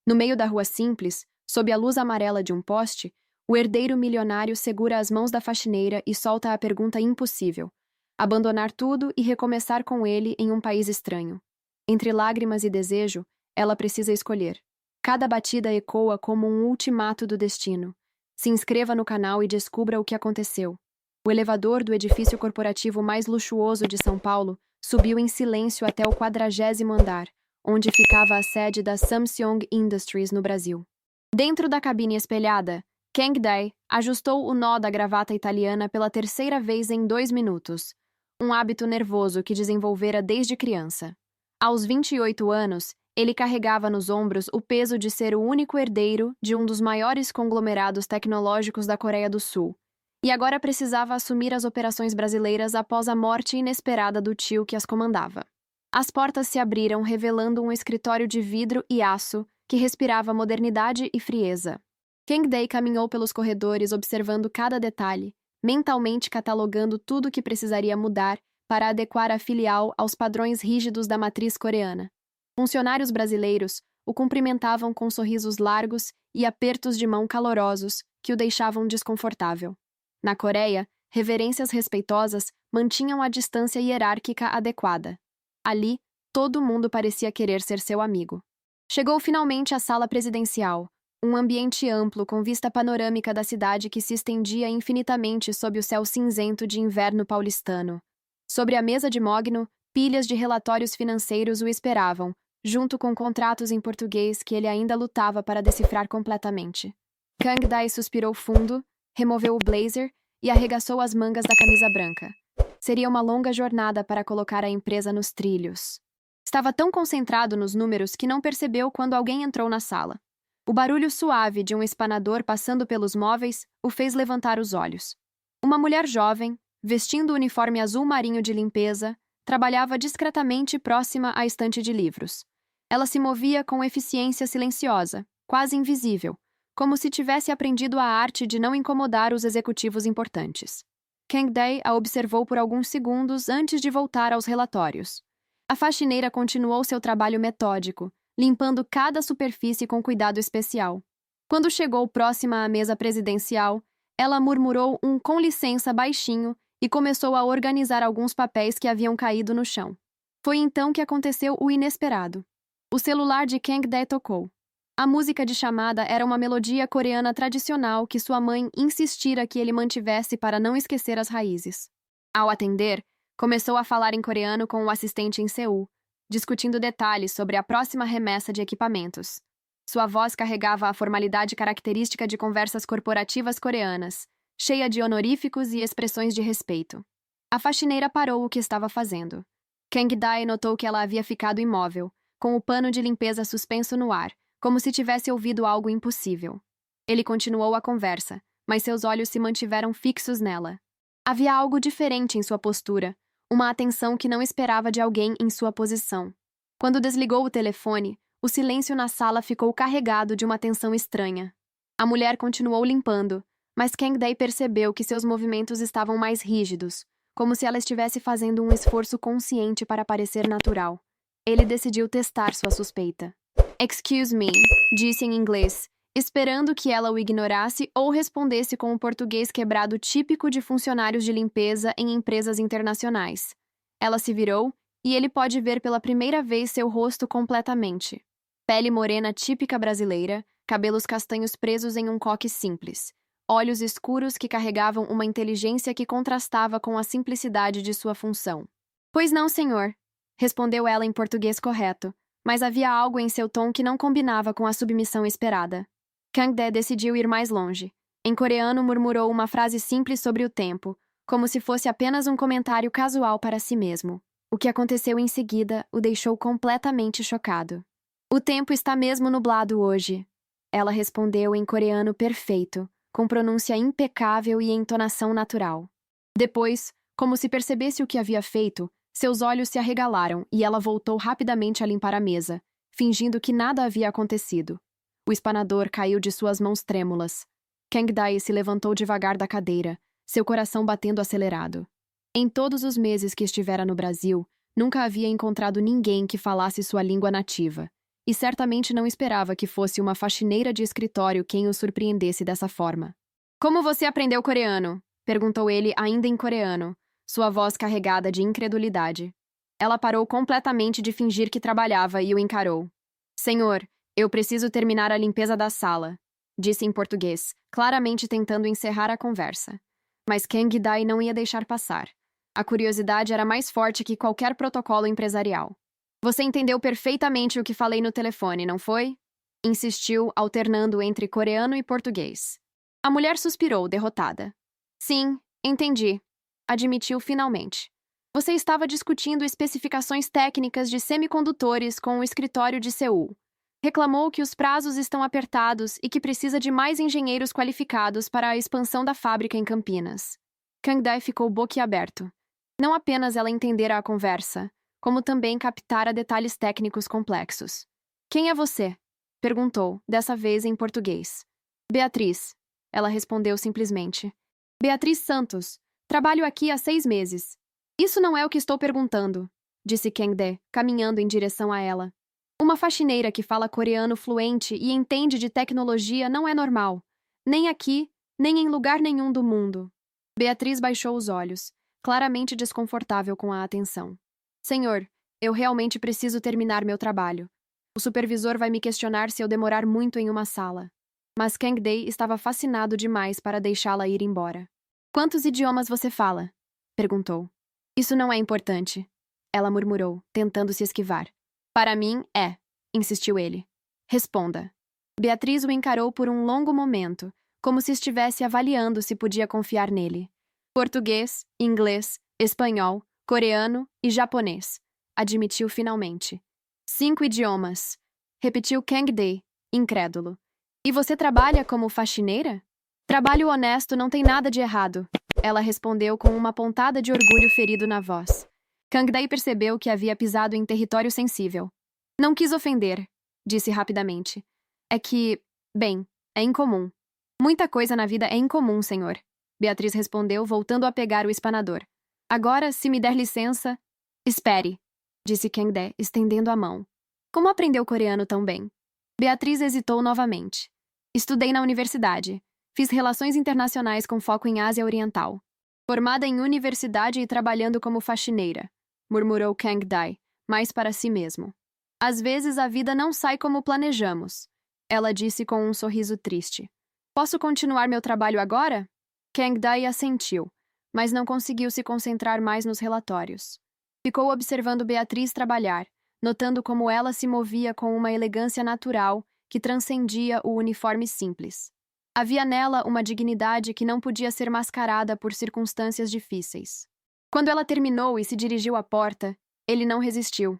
No meio da rua simples, sob a luz amarela de um poste, o herdeiro milionário segura as mãos da faxineira e solta a pergunta impossível: abandonar tudo e recomeçar com ele em um país estranho. Entre lágrimas e desejo, ela precisa escolher. Cada batida ecoa como um ultimato do destino. Se inscreva no canal e descubra o que aconteceu. O elevador do edifício corporativo mais luxuoso de São Paulo subiu em silêncio até o 40º andar, onde ficava a sede da Samsung Industries no Brasil. Dentro da cabine espelhada, Kang Dae ajustou o nó da gravata italiana pela terceira vez em 2 minutos, um hábito nervoso que desenvolvera desde criança. Aos 28 anos, ele carregava nos ombros o peso de ser o único herdeiro de um dos maiores conglomerados tecnológicos da Coreia do Sul, e agora precisava assumir as operações brasileiras após a morte inesperada do tio que as comandava. As portas se abriram, revelando um escritório de vidro e aço que respirava modernidade e frieza. Kang Dae caminhou pelos corredores observando cada detalhe, mentalmente catalogando tudo o que precisaria mudar para adequar a filial aos padrões rígidos da matriz coreana. Funcionários brasileiros o cumprimentavam com sorrisos largos e apertos de mão calorosos que o deixavam desconfortável. Na Coreia, reverências respeitosas mantinham a distância hierárquica adequada. Ali, todo mundo parecia querer ser seu amigo. Chegou finalmente à sala presidencial, um ambiente amplo com vista panorâmica da cidade que se estendia infinitamente sob o céu cinzento de inverno paulistano. Sobre a mesa de mogno, pilhas de relatórios financeiros o esperavam, junto com contratos em português que ele ainda lutava para decifrar completamente. Kang Dae suspirou fundo, removeu o blazer e arregaçou as mangas da camisa branca. Seria uma longa jornada para colocar a empresa nos trilhos. Estava tão concentrado nos números que não percebeu quando alguém entrou na sala. O barulho suave de um espanador passando pelos móveis o fez levantar os olhos. Uma mulher jovem, vestindo o uniforme azul marinho de limpeza, trabalhava discretamente próxima à estante de livros. Ela se movia com eficiência silenciosa, quase invisível, como se tivesse aprendido a arte de não incomodar os executivos importantes. Kang Dae a observou por alguns segundos antes de voltar aos relatórios. A faxineira continuou seu trabalho metódico, limpando cada superfície com cuidado especial. Quando chegou próxima à mesa presidencial, ela murmurou um com licença baixinho e começou a organizar alguns papéis que haviam caído no chão. Foi então que aconteceu o inesperado. O celular de Kang Dae tocou. A música de chamada era uma melodia coreana tradicional que sua mãe insistira que ele mantivesse para não esquecer as raízes. Ao atender, começou a falar em coreano com o assistente em Seul, discutindo detalhes sobre a próxima remessa de equipamentos. Sua voz carregava a formalidade característica de conversas corporativas coreanas, cheia de honoríficos e expressões de respeito. A faxineira parou o que estava fazendo. Kang Dae notou que ela havia ficado imóvel, com o pano de limpeza suspenso no ar, como se tivesse ouvido algo impossível. Ele continuou a conversa, mas seus olhos se mantiveram fixos nela. Havia algo diferente em sua postura, uma atenção que não esperava de alguém em sua posição. Quando desligou o telefone, o silêncio na sala ficou carregado de uma tensão estranha. A mulher continuou limpando, mas Kang Dae percebeu que seus movimentos estavam mais rígidos, como se ela estivesse fazendo um esforço consciente para parecer natural. Ele decidiu testar sua suspeita. "Excuse me", disse em inglês, esperando que ela o ignorasse ou respondesse com o português quebrado típico de funcionários de limpeza em empresas internacionais. Ela se virou e ele pode ver pela primeira vez seu rosto completamente. Pele morena típica brasileira, cabelos castanhos presos em um coque simples, olhos escuros que carregavam uma inteligência que contrastava com a simplicidade de sua função. "Pois não, senhor", respondeu ela em português correto, mas havia algo em seu tom que não combinava com a submissão esperada. Kang Dae decidiu ir mais longe. Em coreano, murmurou uma frase simples sobre o tempo, como se fosse apenas um comentário casual para si mesmo. O que aconteceu em seguida o deixou completamente chocado. "O tempo está mesmo nublado hoje", ela respondeu em coreano perfeito, com pronúncia impecável e entonação natural. Depois, como se percebesse o que havia feito, seus olhos se arregalaram e ela voltou rapidamente a limpar a mesa, fingindo que nada havia acontecido. O espanador caiu de suas mãos trêmulas. Kang Dae se levantou devagar da cadeira, seu coração batendo acelerado. Em todos os meses que estivera no Brasil, nunca havia encontrado ninguém que falasse sua língua nativa. e certamente não esperava que fosse uma faxineira de escritório quem o surpreendesse dessa forma. Como você aprendeu coreano? Perguntou ele ainda em coreano, sua voz carregada de incredulidade. Ela parou completamente de fingir que trabalhava e o encarou. Senhor, eu preciso terminar a limpeza da sala, disse em português, claramente tentando encerrar a conversa. Mas Kang Dae não ia deixar passar. A curiosidade era mais forte que qualquer protocolo empresarial. Você entendeu perfeitamente o que falei no telefone, não foi? Insistiu, alternando entre coreano e português. A mulher suspirou, derrotada. Sim, entendi, admitiu finalmente. Você estava discutindo especificações técnicas de semicondutores com o escritório de Seul. Reclamou que os prazos estão apertados e que precisa de mais engenheiros qualificados para a expansão da fábrica em Campinas. Kang Dae ficou boquiaberto. Não apenas ela entendera a conversa, como também captara detalhes técnicos complexos. Quem é você? Perguntou, dessa vez em português. Beatriz. Ela respondeu simplesmente. Beatriz Santos. Trabalho aqui há 6 meses. Isso não é o que estou perguntando, disse Kang Dae, caminhando em direção a ela. Uma faxineira que fala coreano fluente e entende de tecnologia não é normal. Nem aqui, nem em lugar nenhum do mundo. Beatriz baixou os olhos, claramente desconfortável com a atenção. Senhor, eu realmente preciso terminar meu trabalho. O supervisor vai me questionar se eu demorar muito em uma sala. Mas Kang Dae estava fascinado demais para deixá-la ir embora. Quantos idiomas você fala? Perguntou. Isso não é importante. Ela murmurou, tentando se esquivar. Para mim, é, insistiu ele. Responda. Beatriz o encarou por um longo momento, como se estivesse avaliando se podia confiar nele. Português, inglês, espanhol, coreano e japonês, admitiu finalmente. 5 idiomas, repetiu Kang Dae, incrédulo. E você trabalha como faxineira? Trabalho honesto não tem nada de errado, ela respondeu com uma pontada de orgulho ferido na voz. Kang Dae percebeu que havia pisado em território sensível. Não quis ofender, disse rapidamente. É que, bem, é incomum. Muita coisa na vida é incomum, senhor. Beatriz respondeu, voltando a pegar o espanador. Agora, se me der licença... Espere, disse Kang Dae, estendendo a mão. Como aprendeu coreano tão bem? Beatriz hesitou novamente. Estudei na universidade. Fiz relações internacionais com foco em Ásia Oriental. Formada em universidade e trabalhando como faxineira, murmurou Kang Dae, mais para si mesmo. Às vezes a vida não sai como planejamos, ela disse com um sorriso triste. Posso continuar meu trabalho agora? Kang Dae assentiu, mas não conseguiu se concentrar mais nos relatórios. Ficou observando Beatriz trabalhar, notando como ela se movia com uma elegância natural que transcendia o uniforme simples. Havia nela uma dignidade que não podia ser mascarada por circunstâncias difíceis. Quando ela terminou e se dirigiu à porta, ele não resistiu.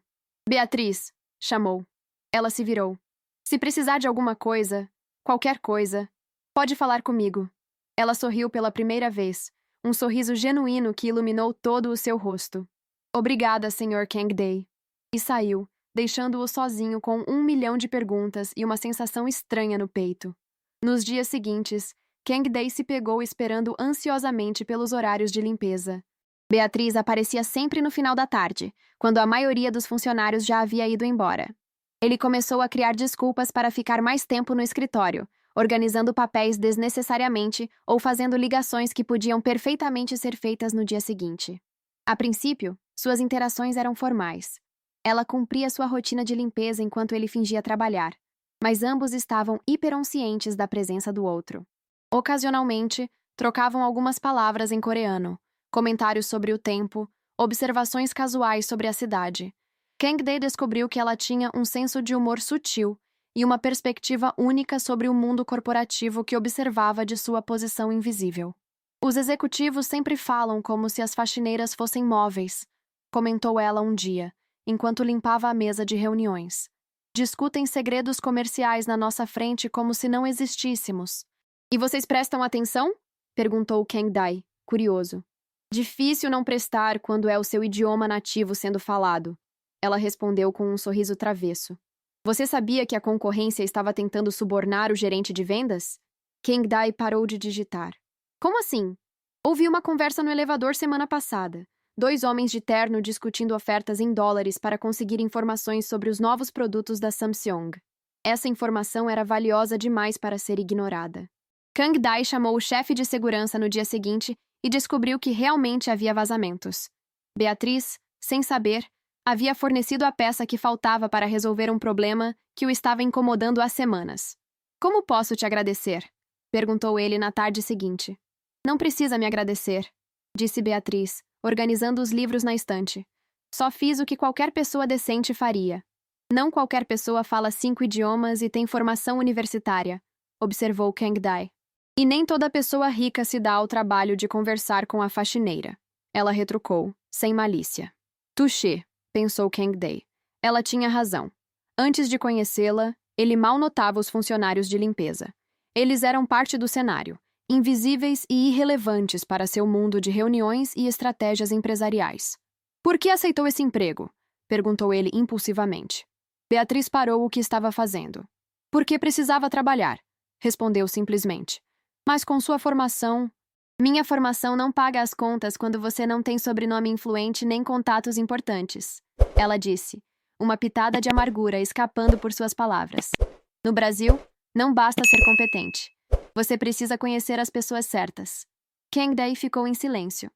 Beatriz, chamou. Ela se virou. Se precisar de alguma coisa, qualquer coisa, pode falar comigo. Ela sorriu pela primeira vez, um sorriso genuíno que iluminou todo o seu rosto. Obrigada, Sr. Kang Dae. E saiu, deixando-o sozinho com 1 milhão de perguntas e uma sensação estranha no peito. Nos dias seguintes, Kang Dae se pegou esperando ansiosamente pelos horários de limpeza. Beatriz aparecia sempre no final da tarde, quando a maioria dos funcionários já havia ido embora. Ele começou a criar desculpas para ficar mais tempo no escritório, organizando papéis desnecessariamente ou fazendo ligações que podiam perfeitamente ser feitas no dia seguinte. A princípio, suas interações eram formais. Ela cumpria sua rotina de limpeza enquanto ele fingia trabalhar, mas ambos estavam hiperonscientes da presença do outro. Ocasionalmente, trocavam algumas palavras em coreano, comentários sobre o tempo, observações casuais sobre a cidade. Kang Dae descobriu que ela tinha um senso de humor sutil e uma perspectiva única sobre o mundo corporativo que observava de sua posição invisível. Os executivos sempre falam como se as faxineiras fossem móveis, comentou ela um dia, enquanto limpava a mesa de reuniões. Discutem segredos comerciais na nossa frente como se não existíssemos. E vocês prestam atenção? Perguntou Kang Dae, curioso. Difícil não prestar quando é o seu idioma nativo sendo falado. Ela respondeu com um sorriso travesso. Você sabia que a concorrência estava tentando subornar o gerente de vendas? Kang Dae parou de digitar. Como assim? Ouvi uma conversa no elevador semana passada. dois homens de terno discutindo ofertas em dólares para conseguir informações sobre os novos produtos da Samsung. Essa informação era valiosa demais para ser ignorada. Kang Dai chamou o chefe de segurança no dia seguinte e descobriu que realmente havia vazamentos. Beatriz, sem saber, havia fornecido a peça que faltava para resolver um problema que o estava incomodando há semanas. "Como posso te agradecer?" perguntou ele na tarde seguinte. "Não precisa me agradecer", disse Beatriz, organizando os livros na estante. "Só fiz o que qualquer pessoa decente faria." "Não qualquer pessoa fala 5 idiomas e tem formação universitária", observou Kang Dai. "E nem toda pessoa rica se dá ao trabalho de conversar com a faxineira." Ela retrucou, sem malícia. "Touché", pensou Kang Dai. Ela tinha razão. Antes de conhecê-la, ele mal notava os funcionários de limpeza. Eles eram parte do cenário, invisíveis e irrelevantes para seu mundo de reuniões e estratégias empresariais. "Por que aceitou esse emprego?" perguntou ele impulsivamente. Beatriz parou o que estava fazendo. "Porque precisava trabalhar", respondeu simplesmente. "Mas com sua formação..." "Minha formação não paga as contas quando você não tem sobrenome influente nem contatos importantes", ela disse, uma pitada de amargura escapando por suas palavras. "No Brasil, não basta ser competente. Você precisa conhecer as pessoas certas." Kang Dai ficou em silêncio.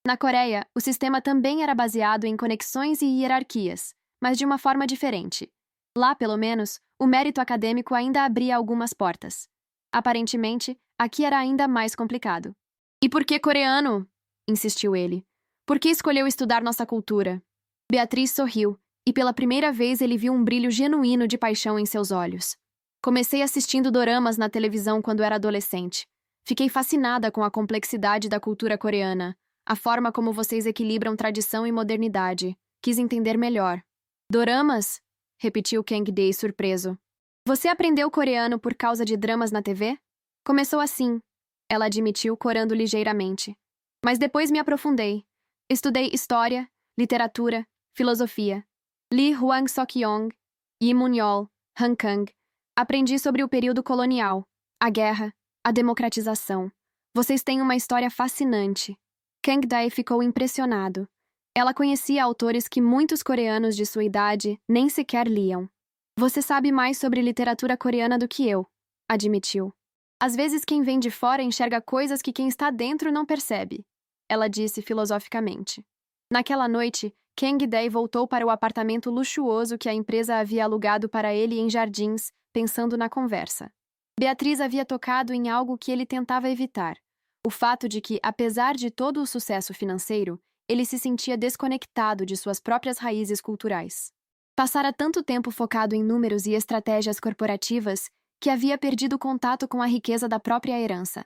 Na Coreia, o sistema também era baseado em conexões e hierarquias, mas de uma forma diferente. Lá, pelo menos, o mérito acadêmico ainda abria algumas portas. Aparentemente, aqui era ainda mais complicado. "E por que coreano?" insistiu ele. "Por que escolheu estudar nossa cultura?" Beatriz sorriu, e pela primeira vez ele viu um brilho genuíno de paixão em seus olhos. "Comecei assistindo doramas na televisão quando era adolescente. Fiquei fascinada com a complexidade da cultura coreana, a forma como vocês equilibram tradição e modernidade. Quis entender melhor." "Doramas?" repetiu Kang Dai surpreso. "Você aprendeu coreano por causa de dramas na TV?" "Começou assim", ela admitiu, corando ligeiramente. "Mas depois me aprofundei. Estudei história, literatura, filosofia. Li Hwang Sok-yong, Lee Mun-yeol, Han Kang. Aprendi sobre o período colonial, a guerra, a democratização. Vocês têm uma história fascinante." Kang Dai ficou impressionado. Ela conhecia autores que muitos coreanos de sua idade nem sequer liam. "Você sabe mais sobre literatura coreana do que eu", admitiu. "Às vezes quem vem de fora enxerga coisas que quem está dentro não percebe", ela disse filosoficamente. Naquela noite, Kang Dai voltou para o apartamento luxuoso que a empresa havia alugado para ele em Jardins, pensando na conversa. Beatriz havia tocado em algo que ele tentava evitar: o fato de que, apesar de todo o sucesso financeiro, ele se sentia desconectado de suas próprias raízes culturais. Passara tanto tempo focado em números e estratégias corporativas que havia perdido contato com a riqueza da própria herança.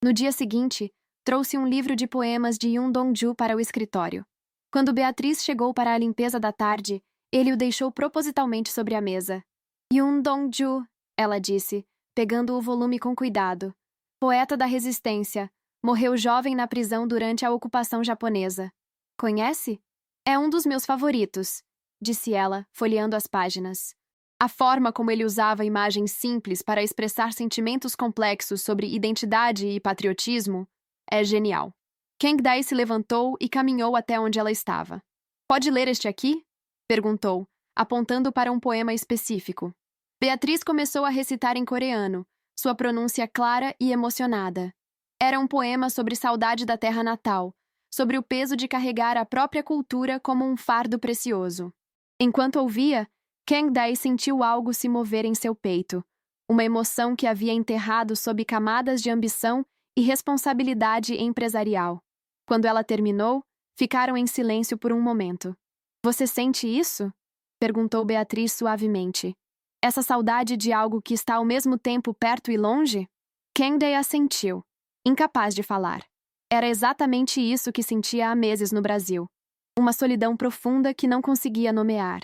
No dia seguinte, trouxe um livro de poemas de Yoon Dong-ju para o escritório. Quando Beatriz chegou para a limpeza da tarde, ele o deixou propositalmente sobre a mesa. "Yoon Dong-ju", ela disse, pegando o volume com cuidado. "Poeta da resistência. Morreu jovem na prisão durante a ocupação japonesa. Conhece?" "É um dos meus favoritos", disse ela, folheando as páginas. A forma como ele usava imagens simples para expressar sentimentos complexos sobre identidade e patriotismo é genial. Kang Dai se levantou e caminhou até onde ela estava. "Pode ler este aqui?" perguntou, apontando para um poema específico. Beatriz começou a recitar em coreano, sua pronúncia clara e emocionada. Era um poema sobre saudade da terra natal, sobre o peso de carregar a própria cultura como um fardo precioso. Enquanto ouvia, Kang Dai sentiu algo se mover em seu peito, uma emoção que havia enterrado sob camadas de ambição e responsabilidade empresarial. Quando ela terminou, ficaram em silêncio por um momento. "Você sente isso?" perguntou Beatriz suavemente. "Essa saudade de algo que está ao mesmo tempo perto e longe?" Kang Dai assentiu, incapaz de falar. Era exatamente isso que sentia há meses no Brasil. Uma solidão profunda que não conseguia nomear.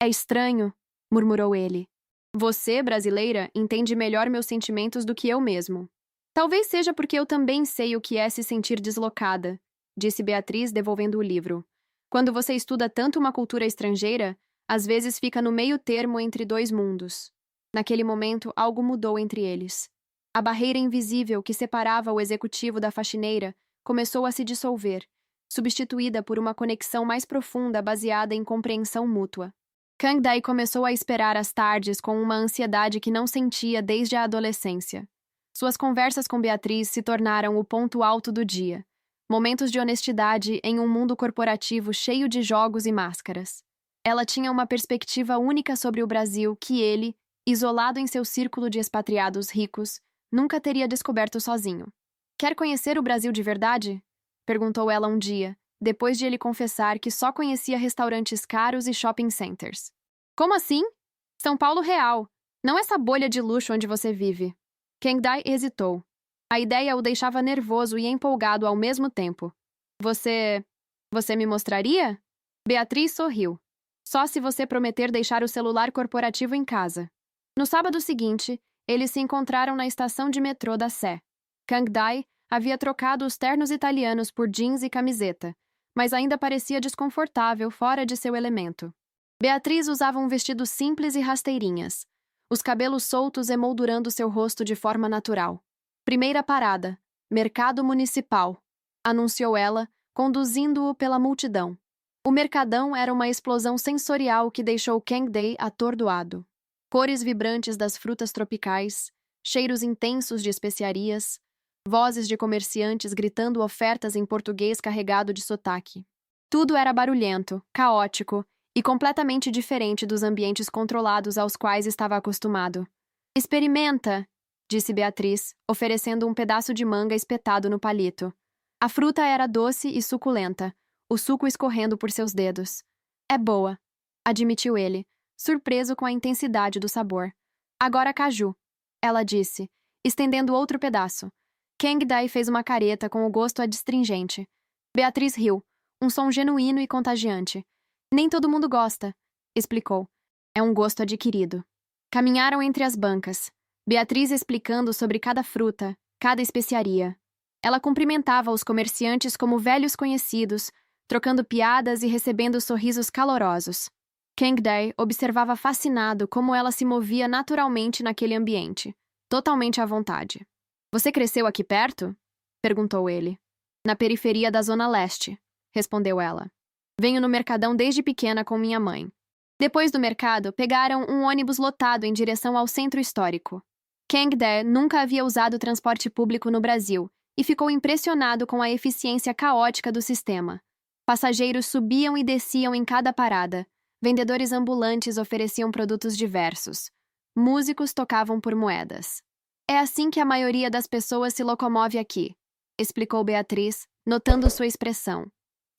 "É estranho", murmurou ele. "Você, brasileira, entende melhor meus sentimentos do que eu mesmo." "Talvez seja porque eu também sei o que é se sentir deslocada", disse Beatriz, devolvendo o livro. "Quando você estuda tanto uma cultura estrangeira, às vezes fica no meio termo entre dois mundos." Naquele momento, algo mudou entre eles. A barreira invisível que separava o executivo da faxineira começou a se dissolver, substituída por uma conexão mais profunda baseada em compreensão mútua. Kang Dae começou a esperar as tardes com uma ansiedade que não sentia desde a adolescência. Suas conversas com Beatriz se tornaram o ponto alto do dia. Momentos de honestidade em um mundo corporativo cheio de jogos e máscaras. Ela tinha uma perspectiva única sobre o Brasil que ele, isolado em seu círculo de expatriados ricos, nunca teria descoberto sozinho. "Quer conhecer o Brasil de verdade?" perguntou ela um dia, depois de ele confessar que só conhecia restaurantes caros e shopping centers. "Como assim? São Paulo real, não essa bolha de luxo onde você vive." Kang Dae hesitou. A ideia o deixava nervoso e empolgado ao mesmo tempo. Você me mostraria?" Beatriz sorriu. "Só se você prometer deixar o celular corporativo em casa." No sábado seguinte, eles se encontraram na estação de metrô da Sé. Kang Dae havia trocado os ternos italianos por jeans e camiseta, mas ainda parecia desconfortável fora de seu elemento. Beatriz usava um vestido simples e rasteirinhas, os cabelos soltos emoldurando seu rosto de forma natural. "Primeira parada, Mercado Municipal", anunciou ela, conduzindo-o pela multidão. O mercadão era uma explosão sensorial que deixou Kang Dae atordoado. Cores vibrantes das frutas tropicais, cheiros intensos de especiarias, vozes de comerciantes gritando ofertas em português carregado de sotaque. Tudo era barulhento, caótico e completamente diferente dos ambientes controlados aos quais estava acostumado. "Experimenta", disse Beatriz, oferecendo um pedaço de manga espetado no palito. A fruta era doce e suculenta, o suco escorrendo por seus dedos. "É boa", admitiu ele, surpreso com a intensidade do sabor. "Agora caju", ela disse, estendendo outro pedaço. Kang Dae fez uma careta com o gosto adstringente. Beatriz riu, um som genuíno e contagiante. "Nem todo mundo gosta", explicou. "É um gosto adquirido." Caminharam entre as bancas, Beatriz explicando sobre cada fruta, cada especiaria. Ela cumprimentava os comerciantes como velhos conhecidos, trocando piadas e recebendo sorrisos calorosos. Kang Dae observava fascinado como ela se movia naturalmente naquele ambiente, totalmente à vontade. "Você cresceu aqui perto?" perguntou ele. "Na periferia da Zona Leste", respondeu ela. "Venho no Mercadão desde pequena com minha mãe." Depois do mercado, pegaram um ônibus lotado em direção ao centro histórico. Kang Dae nunca havia usado transporte público no Brasil e ficou impressionado com a eficiência caótica do sistema. Passageiros subiam e desciam em cada parada. Vendedores ambulantes ofereciam produtos diversos. Músicos tocavam por moedas. "É assim que a maioria das pessoas se locomove aqui", explicou Beatriz, notando sua expressão.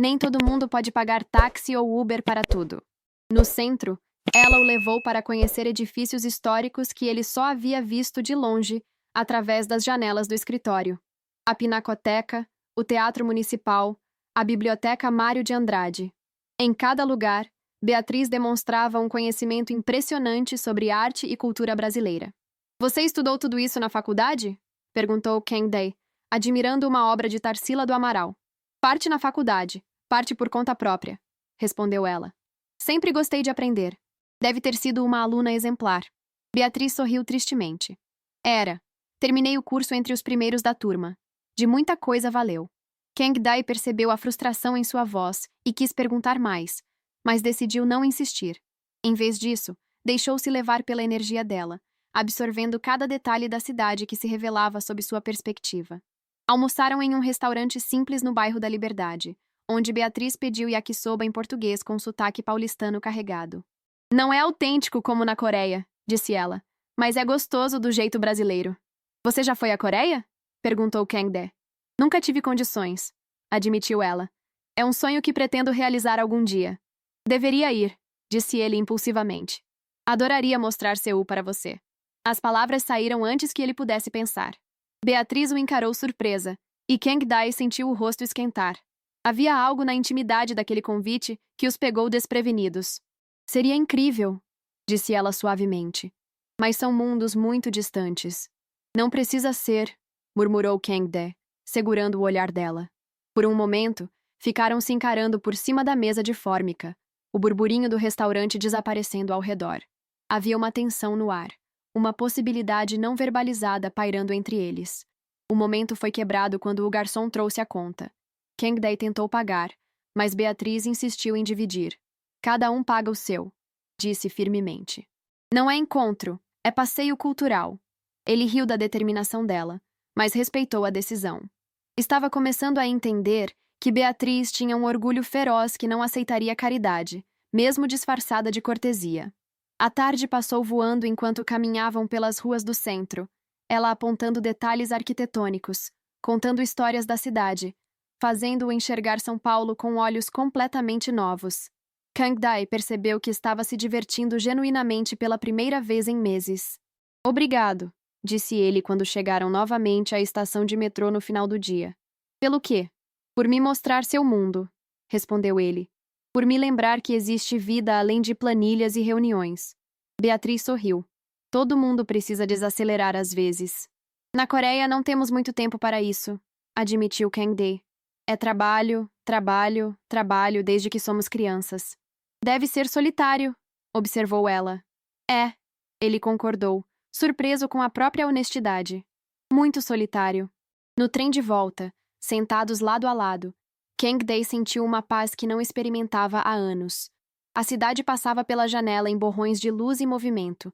"Nem todo mundo pode pagar táxi ou Uber para tudo." No centro, ela o levou para conhecer edifícios históricos que ele só havia visto de longe, através das janelas do escritório. A Pinacoteca, o Teatro Municipal, a Biblioteca Mário de Andrade. Em cada lugar, Beatriz demonstrava um conhecimento impressionante sobre arte e cultura brasileira. "Você estudou tudo isso na faculdade?" perguntou Kang Dae, admirando uma obra de Tarsila do Amaral. "Parte na faculdade, parte por conta própria", respondeu ela. "Sempre gostei de aprender." Deve ter sido uma aluna exemplar. Beatriz sorriu tristemente. "Era. Terminei o curso entre os primeiros da turma. De muita coisa valeu." Kang Dae percebeu a frustração em sua voz e quis perguntar mais, mas decidiu não insistir. Em vez disso, deixou-se levar pela energia dela, absorvendo cada detalhe da cidade que se revelava sob sua perspectiva. Almoçaram em um restaurante simples no bairro da Liberdade, onde Beatriz pediu yakisoba em português com sotaque paulistano carregado. "Não é autêntico como na Coreia", disse ela, "mas é gostoso do jeito brasileiro." "Você já foi à Coreia?" perguntou Kang Dae. "Nunca tive condições", admitiu ela. "É um sonho que pretendo realizar algum dia." "Deveria ir", disse ele impulsivamente. "Adoraria mostrar Seul para você." As palavras saíram antes que ele pudesse pensar. Beatriz o encarou surpresa, e Kang Dae sentiu o rosto esquentar. Havia algo na intimidade daquele convite que os pegou desprevenidos. "Seria incrível", disse ela suavemente. "Mas são mundos muito distantes." "Não precisa ser", murmurou Kang Dae, segurando o olhar dela. Por um momento, ficaram se encarando por cima da mesa de fórmica, o burburinho do restaurante desaparecendo ao redor. Havia uma tensão no ar, uma possibilidade não verbalizada pairando entre eles. O momento foi quebrado quando o garçom trouxe a conta. Kang Dae tentou pagar, mas Beatriz insistiu em dividir. Cada um paga o seu, disse firmemente. Não é encontro, é passeio cultural. Ele riu da determinação dela, mas respeitou a decisão. Estava começando a entender que Beatriz tinha um orgulho feroz que não aceitaria caridade, mesmo disfarçada de cortesia. A tarde passou voando enquanto caminhavam pelas ruas do centro, ela apontando detalhes arquitetônicos, contando histórias da cidade, fazendo-o enxergar São Paulo com olhos completamente novos. Kang Dae percebeu que estava se divertindo genuinamente pela primeira vez em meses. Obrigado, disse ele quando chegaram novamente à estação de metrô no final do dia. Pelo quê? Por me mostrar seu mundo, respondeu ele. Por me lembrar que existe vida além de planilhas e reuniões. Beatriz sorriu. Todo mundo precisa desacelerar às vezes. Na Coreia não temos muito tempo para isso, admitiu Kang Dae. É trabalho, trabalho, trabalho desde que somos crianças. Deve ser solitário, observou ela. É, ele concordou, surpreso com a própria honestidade. Muito solitário. No trem de volta, sentados lado a lado, Kang Dae sentiu uma paz que não experimentava há anos. A cidade passava pela janela em borrões de luz e movimento,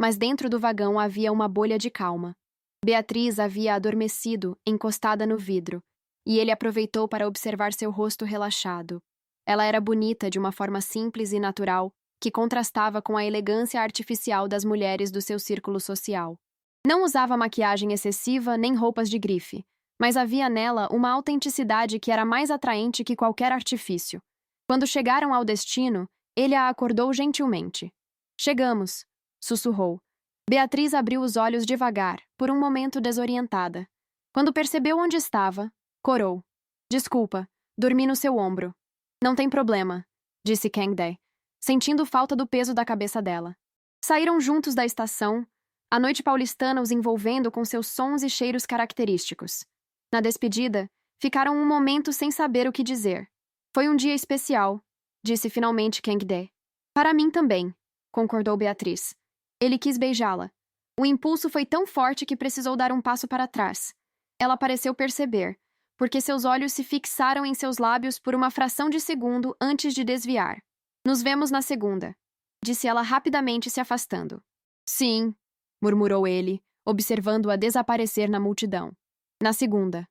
mas dentro do vagão havia uma bolha de calma. Beatriz havia adormecido, encostada no vidro, e ele aproveitou para observar seu rosto relaxado. Ela era bonita de uma forma simples e natural, que contrastava com a elegância artificial das mulheres do seu círculo social. Não usava maquiagem excessiva nem roupas de grife, mas havia nela uma autenticidade que era mais atraente que qualquer artifício. Quando chegaram ao destino, ele a acordou gentilmente. Chegamos, sussurrou. Beatriz abriu os olhos devagar, por um momento desorientada. Quando percebeu onde estava, corou. Desculpa, dormi no seu ombro. Não tem problema, disse Kang Dae, sentindo falta do peso da cabeça dela. Saíram juntos da estação, a noite paulistana os envolvendo com seus sons e cheiros característicos. Na despedida, ficaram um momento sem saber o que dizer. Foi um dia especial, disse finalmente Kang Dae. Para mim também, concordou Beatriz. Ele quis beijá-la. O impulso foi tão forte que precisou dar um passo para trás. Ela pareceu perceber, porque seus olhos se fixaram em seus lábios por uma fração de segundo antes de desviar. Nos vemos na segunda, disse ela rapidamente se afastando. Sim, murmurou ele, observando-a desaparecer na multidão. Na segunda.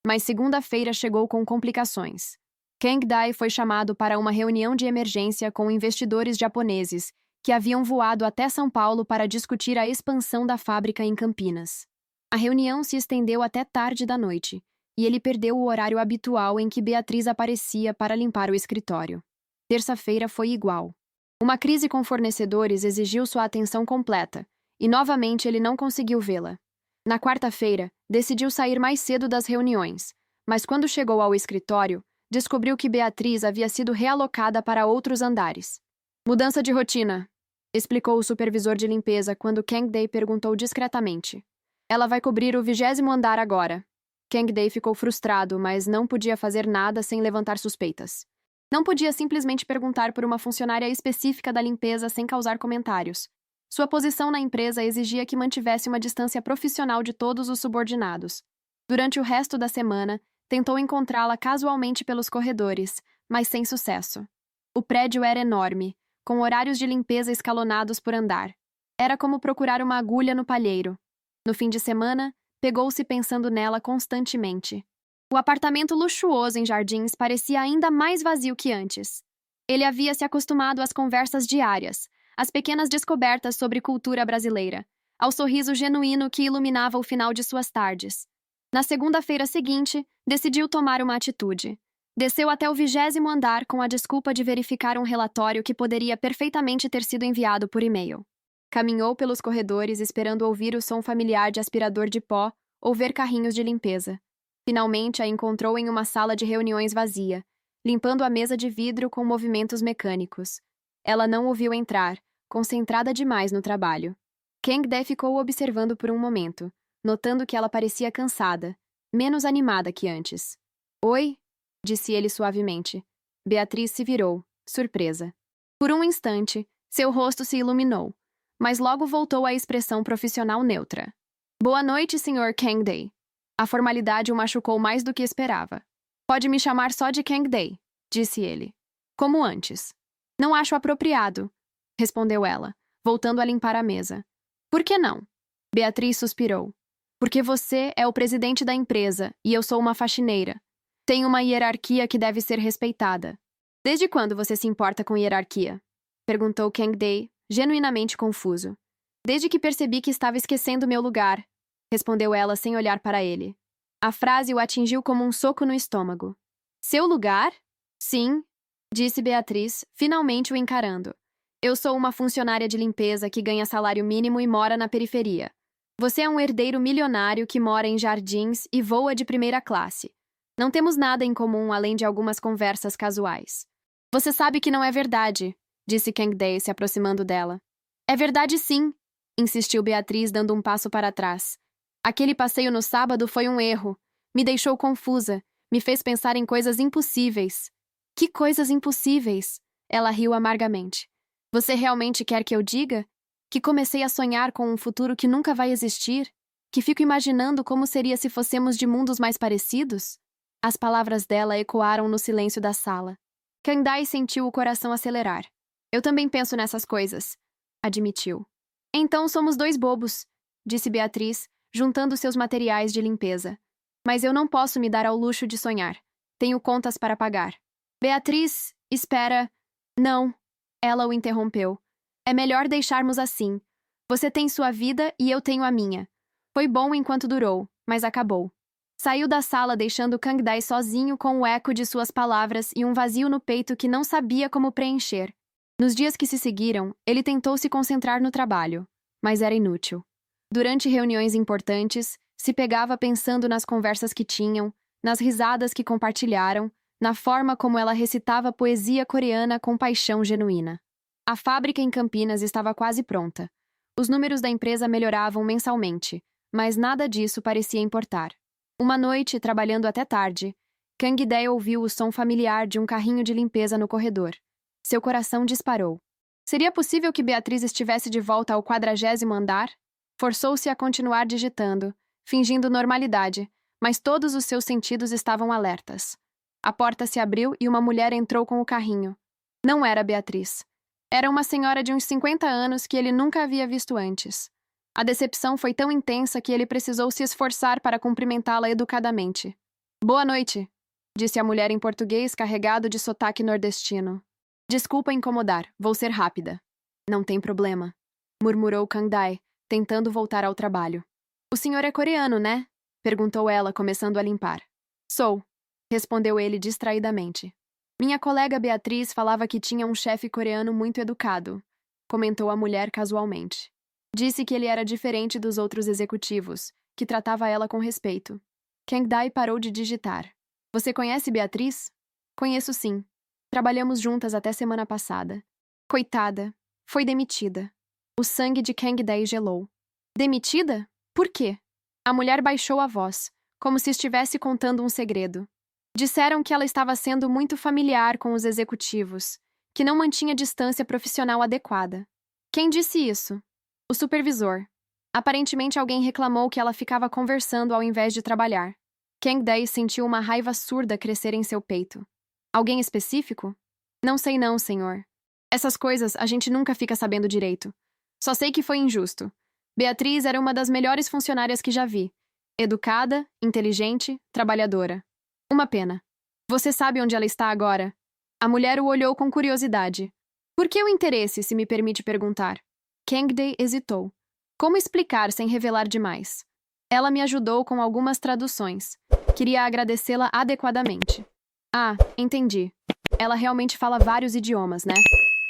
Mas segunda-feira chegou com complicações. Kang Dae foi chamado para uma reunião de emergência com investidores japoneses que haviam voado até São Paulo para discutir a expansão da fábrica em Campinas. A reunião se estendeu até tarde da noite, e ele perdeu o horário habitual em que Beatriz aparecia para limpar o escritório. Terça-feira foi igual. Uma crise com fornecedores exigiu sua atenção completa, e novamente ele não conseguiu vê-la. Na quarta-feira, decidiu sair mais cedo das reuniões, mas quando chegou ao escritório, descobriu que Beatriz havia sido realocada para outros andares. Mudança de rotina, explicou o supervisor de limpeza quando Kang Dae perguntou discretamente. Ela vai cobrir o 20º andar agora. Kang Dae ficou frustrado, mas não podia fazer nada sem levantar suspeitas. Não podia simplesmente perguntar por uma funcionária específica da limpeza sem causar comentários. Sua posição na empresa exigia que mantivesse uma distância profissional de todos os subordinados. Durante o resto da semana, tentou encontrá-la casualmente pelos corredores, mas sem sucesso. O prédio era enorme, com horários de limpeza escalonados por andar. Era como procurar uma agulha no palheiro. No fim de semana, pegou-se pensando nela constantemente. O apartamento luxuoso em Jardins parecia ainda mais vazio que antes. Ele havia se acostumado às conversas diárias, às pequenas descobertas sobre cultura brasileira, ao sorriso genuíno que iluminava o final de suas tardes. Na segunda-feira seguinte, decidiu tomar uma atitude. Desceu até o 20º andar com a desculpa de verificar um relatório que poderia perfeitamente ter sido enviado por e-mail. Caminhou pelos corredores esperando ouvir o som familiar de aspirador de pó ou ver carrinhos de limpeza. Finalmente a encontrou em uma sala de reuniões vazia, limpando a mesa de vidro com movimentos mecânicos. Ela não o viu entrar, concentrada demais no trabalho. Kang Dae ficou observando por um momento, notando que ela parecia cansada, menos animada que antes. Oi? Disse ele suavemente. Beatriz se virou, surpresa. Por um instante, seu rosto se iluminou, mas logo voltou à expressão profissional neutra. Boa noite, Sr. Kang Dae. A formalidade o machucou mais do que esperava. Pode me chamar só de Kang Day, disse ele. Como antes. Não acho apropriado, respondeu ela, voltando a limpar a mesa. Por que não? Beatriz suspirou. Porque você é o presidente da empresa e eu sou uma faxineira. Tem uma hierarquia que deve ser respeitada. Desde quando você se importa com hierarquia? Perguntou Kang Day, genuinamente confuso. Desde que percebi que estava esquecendo meu lugar, respondeu ela sem olhar para ele. A frase o atingiu como um soco no estômago. Seu lugar? Sim, disse Beatriz, finalmente o encarando. Eu sou uma funcionária de limpeza que ganha salário mínimo e mora na periferia. Você é um herdeiro milionário que mora em jardins e voa de primeira classe. Não temos nada em comum além de algumas conversas casuais. Você sabe que não é verdade, disse Kang Day se aproximando dela. É verdade sim, insistiu Beatriz dando um passo para trás. Aquele passeio no sábado foi um erro. Me deixou confusa. Me fez pensar em coisas impossíveis. Que coisas impossíveis? Ela riu amargamente. Você realmente quer que eu diga? Que comecei a sonhar com um futuro que nunca vai existir? Que fico imaginando como seria se fossemos de mundos mais parecidos? As palavras dela ecoaram no silêncio da sala. Kang Day sentiu o coração acelerar. Eu também penso nessas coisas, admitiu. Então somos dois bobos, disse Beatriz, juntando seus materiais de limpeza. Mas eu não posso me dar ao luxo de sonhar. Tenho contas para pagar. Beatriz, espera. Não. Ela o interrompeu. É melhor deixarmos assim. Você tem sua vida e eu tenho a minha. Foi bom enquanto durou, mas acabou. Saiu da sala deixando Kang Day sozinho com o eco de suas palavras e um vazio no peito que não sabia como preencher. Nos dias que se seguiram, ele tentou se concentrar no trabalho, mas era inútil. Durante reuniões importantes, se pegava pensando nas conversas que tinham, nas risadas que compartilharam, na forma como ela recitava poesia coreana com paixão genuína. A fábrica em Campinas estava quase pronta. Os números da empresa melhoravam mensalmente, mas nada disso parecia importar. Uma noite, trabalhando até tarde, Kang Day ouviu o som familiar de um carrinho de limpeza no corredor. Seu coração disparou. Seria possível que Beatriz estivesse de volta ao 40º andar? Forçou-se a continuar digitando, fingindo normalidade, mas todos os seus sentidos estavam alertas. A porta se abriu e uma mulher entrou com o carrinho. Não era Beatriz. Era uma senhora de uns 50 anos que ele nunca havia visto antes. A decepção foi tão intensa que ele precisou se esforçar para cumprimentá-la educadamente. Boa noite, disse a mulher em português carregado de sotaque nordestino. Desculpa incomodar, vou ser rápida. Não tem problema, murmurou Kang Day, tentando voltar ao trabalho. O senhor é coreano, né? Perguntou ela, começando a limpar. Sou, respondeu ele distraidamente. Minha colega Beatriz falava que tinha um chefe coreano muito educado, comentou a mulher casualmente. Disse que ele era diferente dos outros executivos, que tratava ela com respeito. Kang Day parou de digitar. Você conhece Beatriz? Conheço sim. Trabalhamos juntas até semana passada. Coitada. Foi demitida. O sangue de Kang Day gelou. Demitida? Por quê? A mulher baixou a voz, como se estivesse contando um segredo. Disseram que ela estava sendo muito familiar com os executivos, que não mantinha distância profissional adequada. Quem disse isso? O supervisor. Aparentemente alguém reclamou que ela ficava conversando ao invés de trabalhar. Kang Day sentiu uma raiva surda crescer em seu peito. Alguém específico? Não sei não, senhor. Essas coisas a gente nunca fica sabendo direito. Só sei que foi injusto. Beatriz era uma das melhores funcionárias que já vi. Educada, inteligente, trabalhadora. Uma pena. Você sabe onde ela está agora? A mulher o olhou com curiosidade. Por que o interesse, se me permite perguntar? Kang Day hesitou. Como explicar sem revelar demais? Ela me ajudou com algumas traduções. Queria agradecê-la adequadamente. Ah, entendi. Ela realmente fala vários idiomas, né?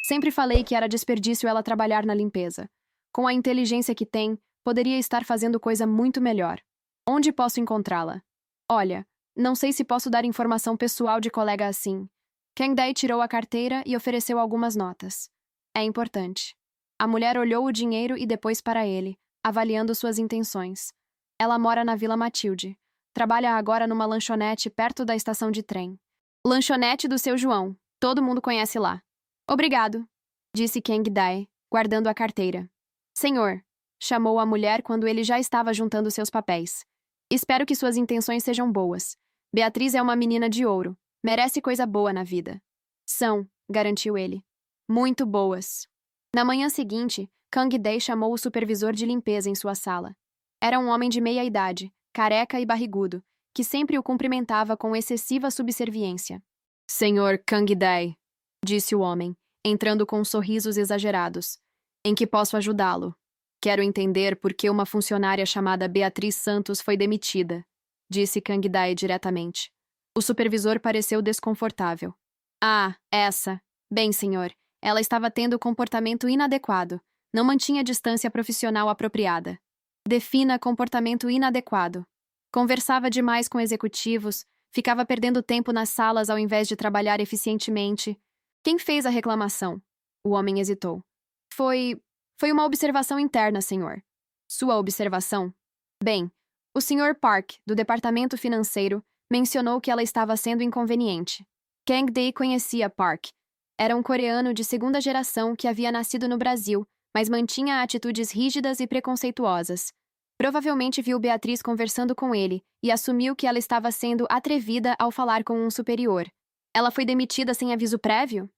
Sempre falei que era desperdício ela trabalhar na limpeza. Com a inteligência que tem, poderia estar fazendo coisa muito melhor. Onde posso encontrá-la? Olha, não sei se posso dar informação pessoal de colega assim. Kang Day tirou a carteira e ofereceu algumas notas. É importante. A mulher olhou o dinheiro e depois para ele, avaliando suas intenções. Ela mora na Vila Matilde. Trabalha agora numa lanchonete perto da estação de trem. Lanchonete do seu João. Todo mundo conhece lá. Obrigado, disse Kang Day, guardando a carteira. Senhor, chamou a mulher quando ele já estava juntando seus papéis. Espero que suas intenções sejam boas. Beatriz é uma menina de ouro. Merece coisa boa na vida. São, garantiu ele. Muito boas. Na manhã seguinte, Kang Dae chamou o supervisor de limpeza em sua sala. Era um homem de meia idade, careca e barrigudo, que sempre o cumprimentava com excessiva subserviência. Senhor Kang Dae, disse o homem, entrando com sorrisos exagerados. Em que posso ajudá-lo? Quero entender por que uma funcionária chamada Beatriz Santos foi demitida, disse Kang Dae diretamente. O supervisor pareceu desconfortável. Ah, essa. Bem, senhor, ela estava tendo comportamento inadequado. Não mantinha distância profissional apropriada. Defina comportamento inadequado. Conversava demais com executivos, ficava perdendo tempo nas salas ao invés de trabalhar eficientemente. Quem fez a reclamação? O homem hesitou. Foi uma observação interna, senhor. Sua observação? Bem, o senhor Park, do departamento financeiro, mencionou que ela estava sendo inconveniente. Kang Dae conhecia Park. Era um coreano de segunda geração que havia nascido no Brasil, mas mantinha atitudes rígidas e preconceituosas. Provavelmente viu Beatriz conversando com ele e assumiu que ela estava sendo atrevida ao falar com um superior. Ela foi demitida sem aviso prévio?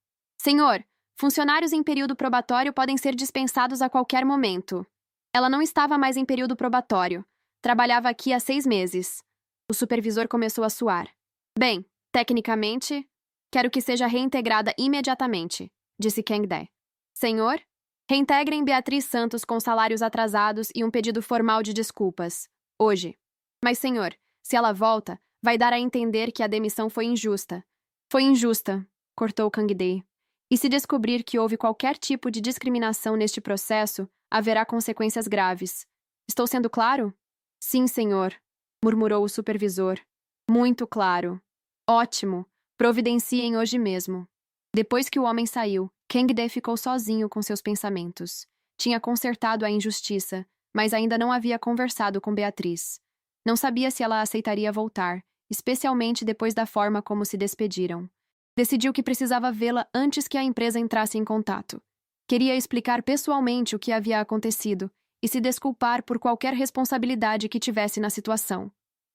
Senhor, funcionários em período probatório podem ser dispensados a qualquer momento. Ela não estava mais em período probatório. Trabalhava aqui há 6 meses. O supervisor começou a suar. Bem, tecnicamente, quero que seja reintegrada imediatamente, disse Kang Dae. Senhor? Reintegrem Beatriz Santos com salários atrasados e um pedido formal de desculpas. Hoje. Mas, senhor, se ela volta, vai dar a entender que a demissão foi injusta. Foi injusta, cortou Kang Dae. E se descobrir que houve qualquer tipo de discriminação neste processo, haverá consequências graves. Estou sendo claro? Sim, senhor, murmurou o supervisor. Muito claro. Ótimo. Providenciem hoje mesmo. Depois que o homem saiu, Kang Dae ficou sozinho com seus pensamentos. Tinha consertado a injustiça, mas ainda não havia conversado com Beatriz. Não sabia se ela aceitaria voltar, especialmente depois da forma como se despediram. Decidiu que precisava vê-la antes que a empresa entrasse em contato. Queria explicar pessoalmente o que havia acontecido e se desculpar por qualquer responsabilidade que tivesse na situação.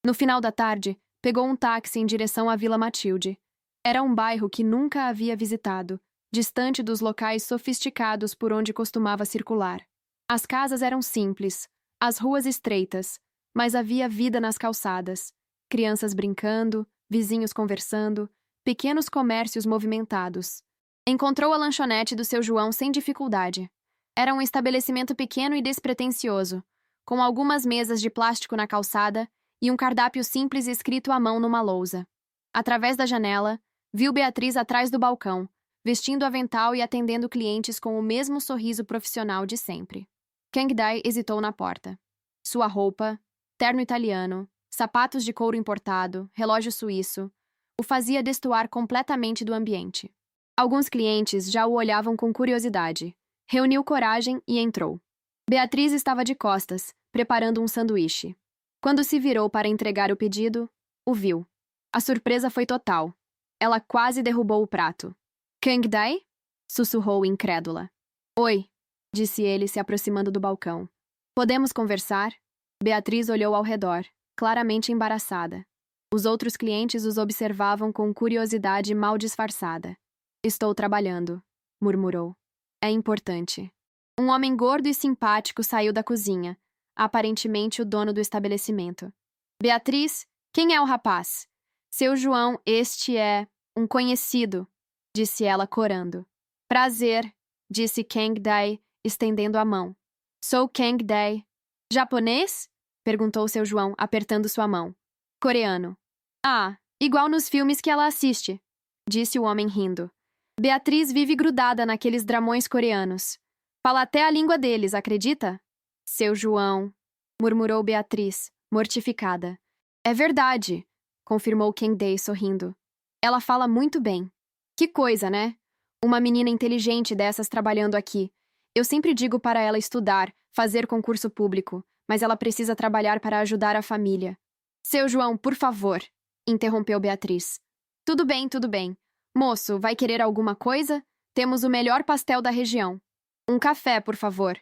No final da tarde, pegou um táxi em direção à Vila Matilde. Era um bairro que nunca havia visitado, distante dos locais sofisticados por onde costumava circular. As casas eram simples, as ruas estreitas, mas havia vida nas calçadas. Crianças brincando, vizinhos conversando, pequenos comércios movimentados. Encontrou a lanchonete do seu João sem dificuldade. Era um estabelecimento pequeno e despretensioso, com algumas mesas de plástico na calçada e um cardápio simples escrito à mão numa lousa. Através da janela, viu Beatriz atrás do balcão, vestindo avental e atendendo clientes com o mesmo sorriso profissional de sempre. Kang Dae hesitou na porta. Sua roupa, terno italiano, sapatos de couro importado, relógio suíço, o fazia destoar completamente do ambiente. Alguns clientes já o olhavam com curiosidade. Reuniu coragem e entrou. Beatriz estava de costas, preparando um sanduíche. Quando se virou para entregar o pedido, o viu. A surpresa foi total. Ela quase derrubou o prato. Kang Dae? Sussurrou incrédula. Oi, disse ele, se aproximando do balcão. Podemos conversar? Beatriz olhou ao redor, claramente embaraçada. Os outros clientes os observavam com curiosidade mal disfarçada. Estou trabalhando, murmurou. É importante. Um homem gordo e simpático saiu da cozinha, aparentemente o dono do estabelecimento. Beatriz, quem é o rapaz? Seu João, este é um conhecido, disse ela corando. Prazer, disse Kang Dae, estendendo a mão. Sou Kang Dae. Japonês? Perguntou seu João, apertando sua mão. Coreano. Ah, igual nos filmes que ela assiste, disse o homem rindo. Beatriz vive grudada naqueles dramões coreanos. Fala até a língua deles, acredita? Seu João, murmurou Beatriz, mortificada. É verdade, confirmou Kang Dae sorrindo. Ela fala muito bem. Que coisa, né? Uma menina inteligente dessas trabalhando aqui. Eu sempre digo para ela estudar, fazer concurso público, mas ela precisa trabalhar para ajudar a família. Seu João, por favor, interrompeu Beatriz. Tudo bem, tudo bem. Moço, vai querer alguma coisa? Temos o melhor pastel da região. Um café, por favor,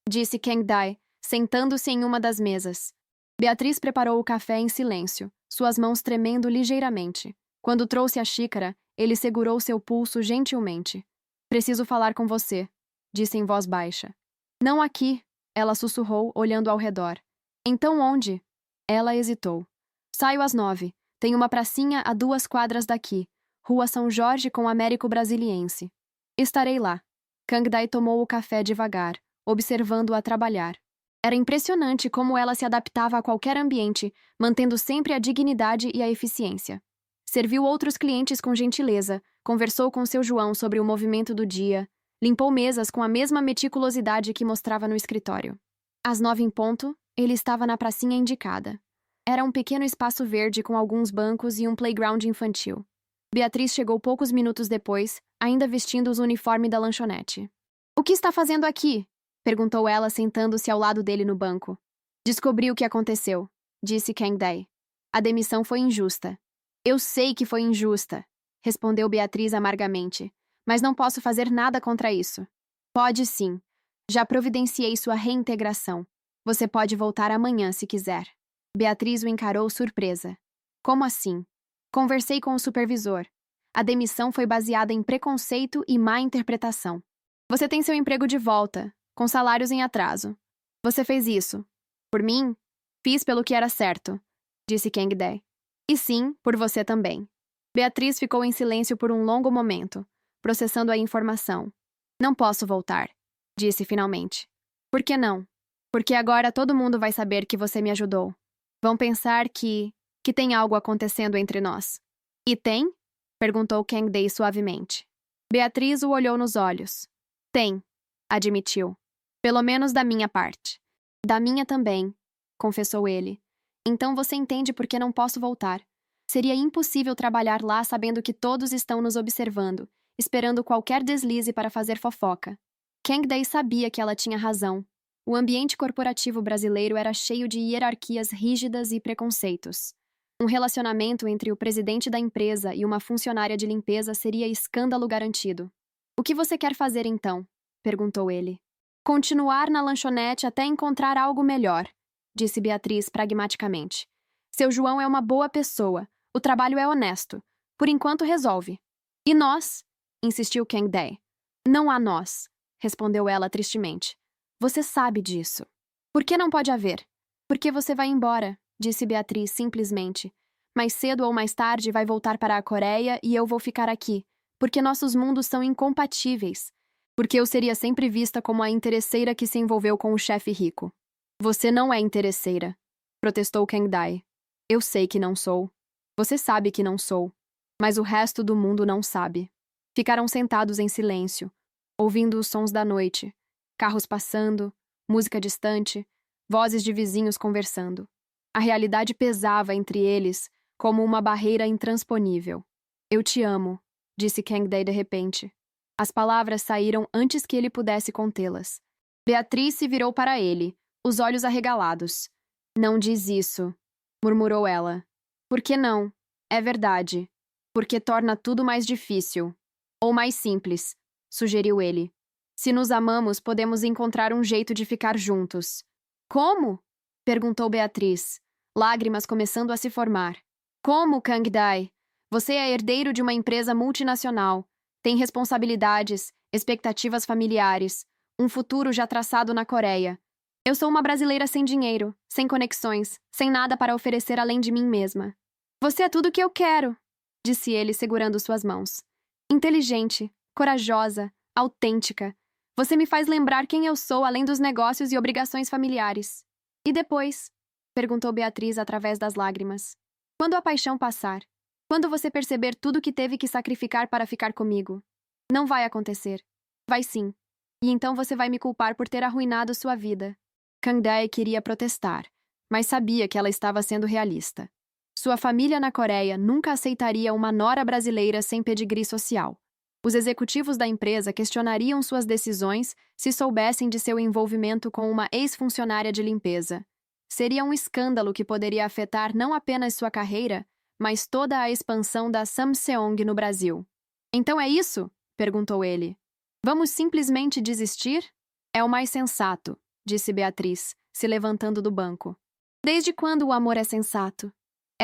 disse Kang Dae, sentando-se em uma das mesas. Beatriz preparou o café em silêncio, suas mãos tremendo ligeiramente. Quando trouxe a xícara, ele segurou seu pulso gentilmente. Preciso falar com você, disse em voz baixa. Não aqui, ela sussurrou, olhando ao redor. Então onde? Ela hesitou. Saio às 9. Tem uma pracinha a 2 quadras daqui. Rua São Jorge com Américo Brasiliense. Estarei lá. Kang Dae tomou o café devagar, observando-a trabalhar. Era impressionante como ela se adaptava a qualquer ambiente, mantendo sempre a dignidade e a eficiência. Serviu outros clientes com gentileza, conversou com seu João sobre o movimento do dia, limpou mesas com a mesma meticulosidade que mostrava no escritório. Às 9 em ponto, ele estava na pracinha indicada. Era um pequeno espaço verde com alguns bancos e um playground infantil. Beatriz chegou poucos minutos depois, ainda vestindo os uniformes da lanchonete. O que está fazendo aqui? Perguntou ela, sentando-se ao lado dele no banco. Descobri o que aconteceu, disse Kang Dae. A demissão foi injusta. Eu sei que foi injusta, respondeu Beatriz amargamente, mas não posso fazer nada contra isso. Pode sim. Já providenciei sua reintegração. Você pode voltar amanhã se quiser. Beatriz o encarou surpresa. Como assim? Conversei com o supervisor. A demissão foi baseada em preconceito e má interpretação. Você tem seu emprego de volta, com salários em atraso. Você fez isso. Por mim? Fiz pelo que era certo, disse Kang Dae. E sim, por você também. Beatriz ficou em silêncio por um longo momento, processando a informação. Não posso voltar, disse finalmente. Por que não? Porque agora todo mundo vai saber que você me ajudou. Vão pensar que tem algo acontecendo entre nós. E tem? Perguntou Kang Dae suavemente. Beatriz o olhou nos olhos. Tem, admitiu. Pelo menos da minha parte. Da minha também, confessou ele. Então você entende por que não posso voltar. Seria impossível trabalhar lá sabendo que todos estão nos observando, esperando qualquer deslize para fazer fofoca. Kang Dae sabia que ela tinha razão. O ambiente corporativo brasileiro era cheio de hierarquias rígidas e preconceitos. Um relacionamento entre o presidente da empresa e uma funcionária de limpeza seria escândalo garantido. O que você quer fazer então? Perguntou ele. Continuar na lanchonete até encontrar algo melhor, disse Beatriz pragmaticamente. Seu João é uma boa pessoa. O trabalho é honesto. Por enquanto resolve. E nós? Insistiu Kang Dae. Não há nós, respondeu ela tristemente. Você sabe disso. Por que não pode haver? Porque você vai embora, disse Beatriz simplesmente. Mais cedo ou mais tarde vai voltar para a Coreia e eu vou ficar aqui, porque nossos mundos são incompatíveis. Porque eu seria sempre vista como a interesseira que se envolveu com o chefe rico. Você não é interesseira, protestou Kang Dae. Eu sei que não sou. Você sabe que não sou. Mas o resto do mundo não sabe. Ficaram sentados em silêncio, ouvindo os sons da noite. Carros passando, música distante, vozes de vizinhos conversando. A realidade pesava entre eles como uma barreira intransponível. Eu te amo, disse Kang Dae de repente. As palavras saíram antes que ele pudesse contê-las. Beatriz se virou para ele, os olhos arregalados. Não diz isso, murmurou ela. Por que não? É verdade. Porque torna tudo mais difícil. Ou mais simples, sugeriu ele. Se nos amamos, podemos encontrar um jeito de ficar juntos. Como? Perguntou Beatriz, lágrimas começando a se formar. Como, Kang Dae? Você é herdeiro de uma empresa multinacional. Tem responsabilidades, expectativas familiares, um futuro já traçado na Coreia. Eu sou uma brasileira sem dinheiro, sem conexões, sem nada para oferecer além de mim mesma. Você é tudo o que eu quero, disse ele segurando suas mãos. Inteligente, corajosa, autêntica. Você me faz lembrar quem eu sou além dos negócios e obrigações familiares. E depois? Perguntou Beatriz através das lágrimas. Quando a paixão passar? Quando você perceber tudo que teve que sacrificar para ficar comigo? Não vai acontecer. Vai sim. E então você vai me culpar por ter arruinado sua vida. Kang Dae queria protestar, mas sabia que ela estava sendo realista. Sua família na Coreia nunca aceitaria uma nora brasileira sem pedigree social. Os executivos da empresa questionariam suas decisões se soubessem de seu envolvimento com uma ex-funcionária de limpeza. Seria um escândalo que poderia afetar não apenas sua carreira, mas toda a expansão da Samseong no Brasil. Então é isso? Perguntou ele. Vamos simplesmente desistir? É o mais sensato, disse Beatriz, se levantando do banco. Desde quando o amor é sensato?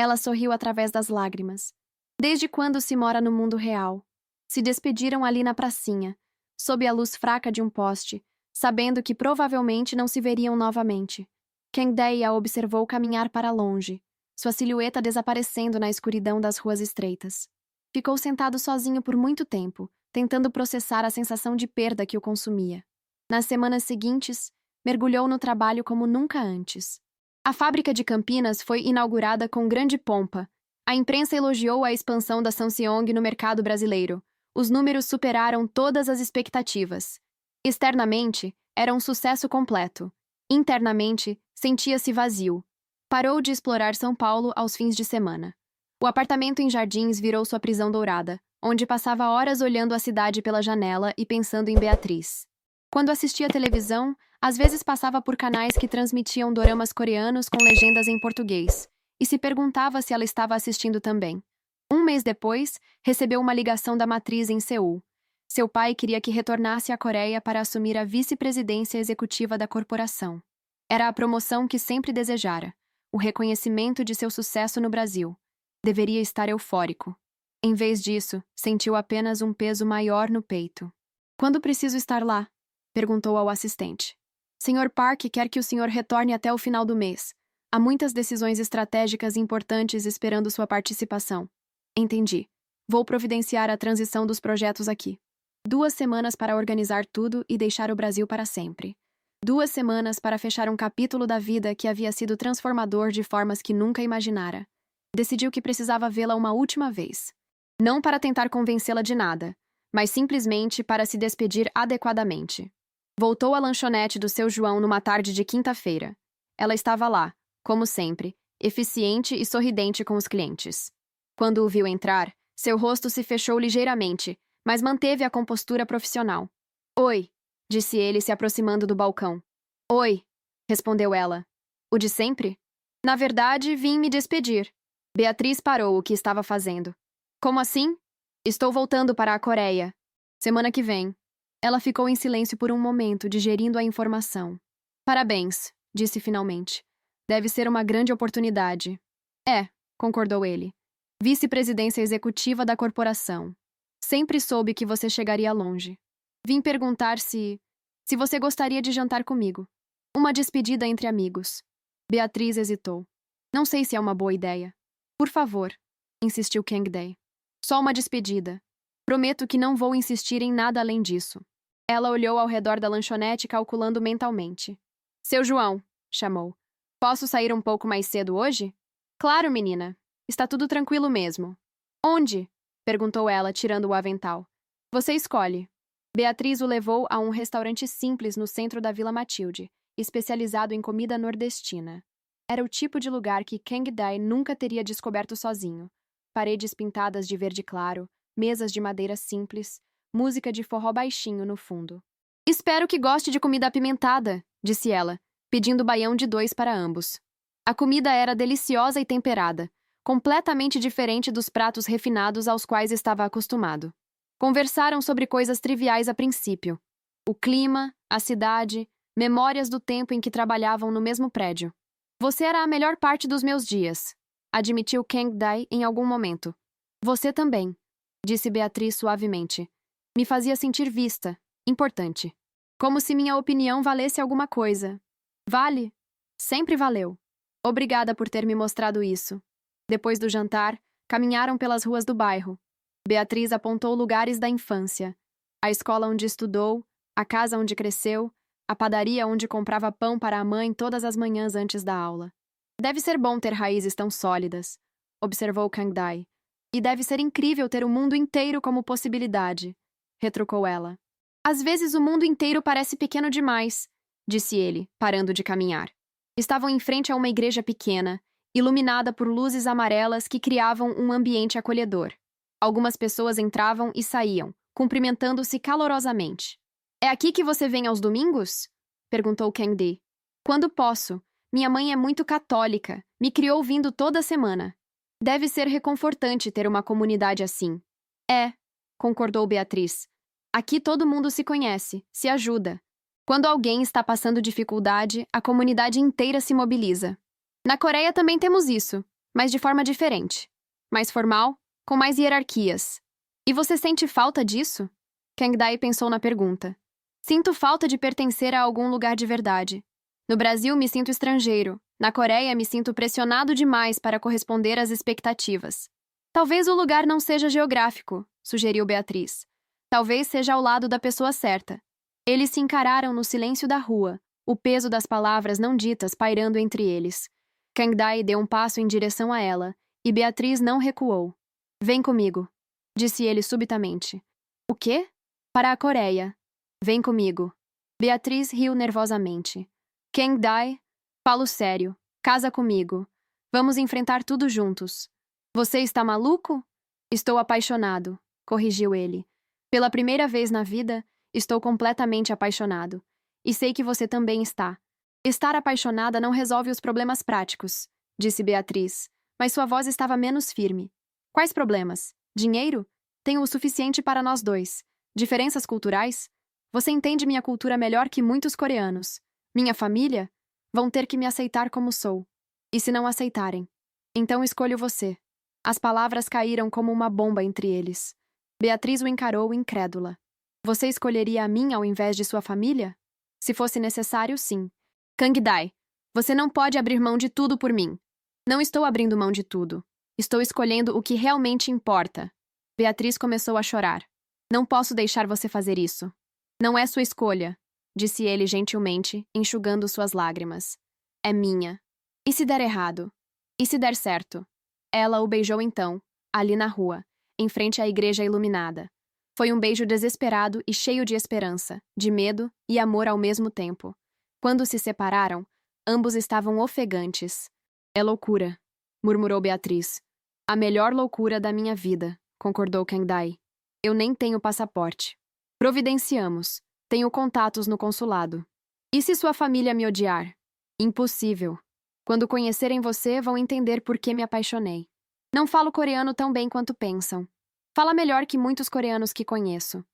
Ela sorriu através das lágrimas. Desde quando se mora no mundo real? Se despediram ali na pracinha, sob a luz fraca de um poste, sabendo que provavelmente não se veriam novamente. Kang Dae a observou caminhar para longe, sua silhueta desaparecendo na escuridão das ruas estreitas. Ficou sentado sozinho por muito tempo, tentando processar a sensação de perda que o consumia. Nas semanas seguintes, mergulhou no trabalho como nunca antes. A fábrica de Campinas foi inaugurada com grande pompa. A imprensa elogiou a expansão da Samsung no mercado brasileiro. Os números superaram todas as expectativas. Externamente, era um sucesso completo. Internamente, sentia-se vazio. Parou de explorar São Paulo aos fins de semana. O apartamento em Jardins virou sua prisão dourada, onde passava horas olhando a cidade pela janela e pensando em Beatriz. Quando assistia televisão, às vezes passava por canais que transmitiam doramas coreanos com legendas em português, e se perguntava se ela estava assistindo também. Um mês depois, recebeu uma ligação da matriz em Seul. Seu pai queria que retornasse à Coreia para assumir a vice-presidência executiva da corporação. Era a promoção que sempre desejara, o reconhecimento de seu sucesso no Brasil. Deveria estar eufórico. Em vez disso, sentiu apenas um peso maior no peito. "Quando preciso estar lá?" perguntou ao assistente. "Sr. Park quer que o senhor retorne até o final do mês. Há muitas decisões estratégicas importantes esperando sua participação." "Entendi. Vou providenciar a transição dos projetos aqui. 2 semanas para organizar tudo e deixar o Brasil para sempre. 2 semanas para fechar um capítulo da vida que havia sido transformador de formas que nunca imaginara. Decidiu que precisava vê-la uma última vez. Não para tentar convencê-la de nada, mas simplesmente para se despedir adequadamente. Voltou à lanchonete do seu João numa tarde de quinta-feira. Ela estava lá, como sempre, eficiente e sorridente com os clientes. Quando o viu entrar, seu rosto se fechou ligeiramente, mas manteve a compostura profissional. "Oi", disse ele, se aproximando do balcão. "Oi", respondeu ela. "O de sempre?" "Na verdade, vim me despedir." Beatriz parou o que estava fazendo. "Como assim?" "Estou voltando para a Coreia. Semana que vem." Ela ficou em silêncio por um momento, digerindo a informação. "Parabéns", disse finalmente. "Deve ser uma grande oportunidade." "É", concordou ele. "Vice-presidência executiva da corporação. Sempre soube que você chegaria longe. Vim perguntar se você gostaria de jantar comigo. Uma despedida entre amigos." Beatriz hesitou. "Não sei se é uma boa ideia." "Por favor", insistiu Kang Dae. "Só uma despedida. Prometo que não vou insistir em nada além disso." Ela olhou ao redor da lanchonete calculando mentalmente. "Seu João", chamou. "Posso sair um pouco mais cedo hoje?" "Claro, menina. Está tudo tranquilo mesmo." "Onde?" perguntou ela, tirando o avental. "Você escolhe." Beatriz o levou a um restaurante simples no centro da Vila Matilde, especializado em comida nordestina. Era o tipo de lugar que Kang Dae nunca teria descoberto sozinho. Paredes pintadas de verde claro, mesas de madeira simples, música de forró baixinho no fundo. "Espero que goste de comida apimentada", disse ela, pedindo baião de 2 para ambos. A comida era deliciosa e temperada, completamente diferente dos pratos refinados aos quais estava acostumado. Conversaram sobre coisas triviais a princípio. O clima, a cidade, memórias do tempo em que trabalhavam no mesmo prédio. "Você era a melhor parte dos meus dias", admitiu Kang Dae em algum momento. "Você também", disse Beatriz suavemente. "Me fazia sentir vista, importante. Como se minha opinião valesse alguma coisa." "Vale. Sempre valeu. Obrigada por ter me mostrado isso." Depois do jantar, caminharam pelas ruas do bairro. Beatriz apontou lugares da infância. A escola onde estudou, a casa onde cresceu, a padaria onde comprava pão para a mãe todas as manhãs antes da aula. "Deve ser bom ter raízes tão sólidas", observou Kang Dae. "E deve ser incrível ter o mundo inteiro como possibilidade", retrucou ela. "Às vezes o mundo inteiro parece pequeno demais", disse ele, parando de caminhar. Estavam em frente a uma igreja pequena, iluminada por luzes amarelas que criavam um ambiente acolhedor. Algumas pessoas entravam e saíam, cumprimentando-se calorosamente. "É aqui que você vem aos domingos?" perguntou Kang Dae. "Quando posso. Minha mãe é muito católica. Me criou vindo toda semana." "Deve ser reconfortante ter uma comunidade assim." "É", concordou Beatriz. "Aqui todo mundo se conhece, se ajuda. Quando alguém está passando dificuldade, a comunidade inteira se mobiliza. Na Coreia também temos isso, mas de forma diferente. Mais formal, com mais hierarquias. E você sente falta disso? Kang Dai pensou na pergunta. Sinto falta de pertencer a algum lugar de verdade. No Brasil, me sinto estrangeiro. Na Coreia, me sinto pressionado demais para corresponder às expectativas. Talvez o lugar não seja geográfico, sugeriu Beatriz. Talvez seja ao lado da pessoa certa. Eles se encararam no silêncio da rua, o peso das palavras não ditas pairando entre eles. Kang Dai deu um passo em direção a ela, e Beatriz não recuou. Vem comigo, disse ele subitamente. O quê? Para a Coreia. Vem comigo. Beatriz riu nervosamente. Kang Dai, falo sério. Casa comigo. Vamos enfrentar tudo juntos. Você está maluco? Estou apaixonado, corrigiu ele. Pela primeira vez na vida, estou completamente apaixonado. E sei que você também está. Estar apaixonada não resolve os problemas práticos, disse Beatriz, mas sua voz estava menos firme. Quais problemas? Dinheiro? Tenho o suficiente para nós dois. Diferenças culturais? Você entende minha cultura melhor que muitos coreanos. Minha família? Vão ter que me aceitar como sou. E se não aceitarem? Então escolho você. As palavras caíram como uma bomba entre eles. Beatriz o encarou incrédula. Você escolheria a mim ao invés de sua família? Se fosse necessário, sim. Kang Dai, você não pode abrir mão de tudo por mim. Não estou abrindo mão de tudo. Estou escolhendo o que realmente importa. Beatriz começou a chorar. Não posso deixar você fazer isso. Não é sua escolha, disse ele gentilmente, enxugando suas lágrimas. É minha. E se der errado? E se der certo? Ela o beijou então, ali na rua, em frente à igreja iluminada. Foi um beijo desesperado e cheio de esperança, de medo e amor ao mesmo tempo. Quando se separaram, ambos estavam ofegantes. É loucura, murmurou Beatriz. A melhor loucura da minha vida, concordou Kang Dai. Eu nem tenho passaporte. Providenciamos. Tenho contatos no consulado. E se sua família me odiar? Impossível. Quando conhecerem você, vão entender por que me apaixonei. Não falo coreano tão bem quanto pensam. Fala melhor que muitos coreanos que conheço.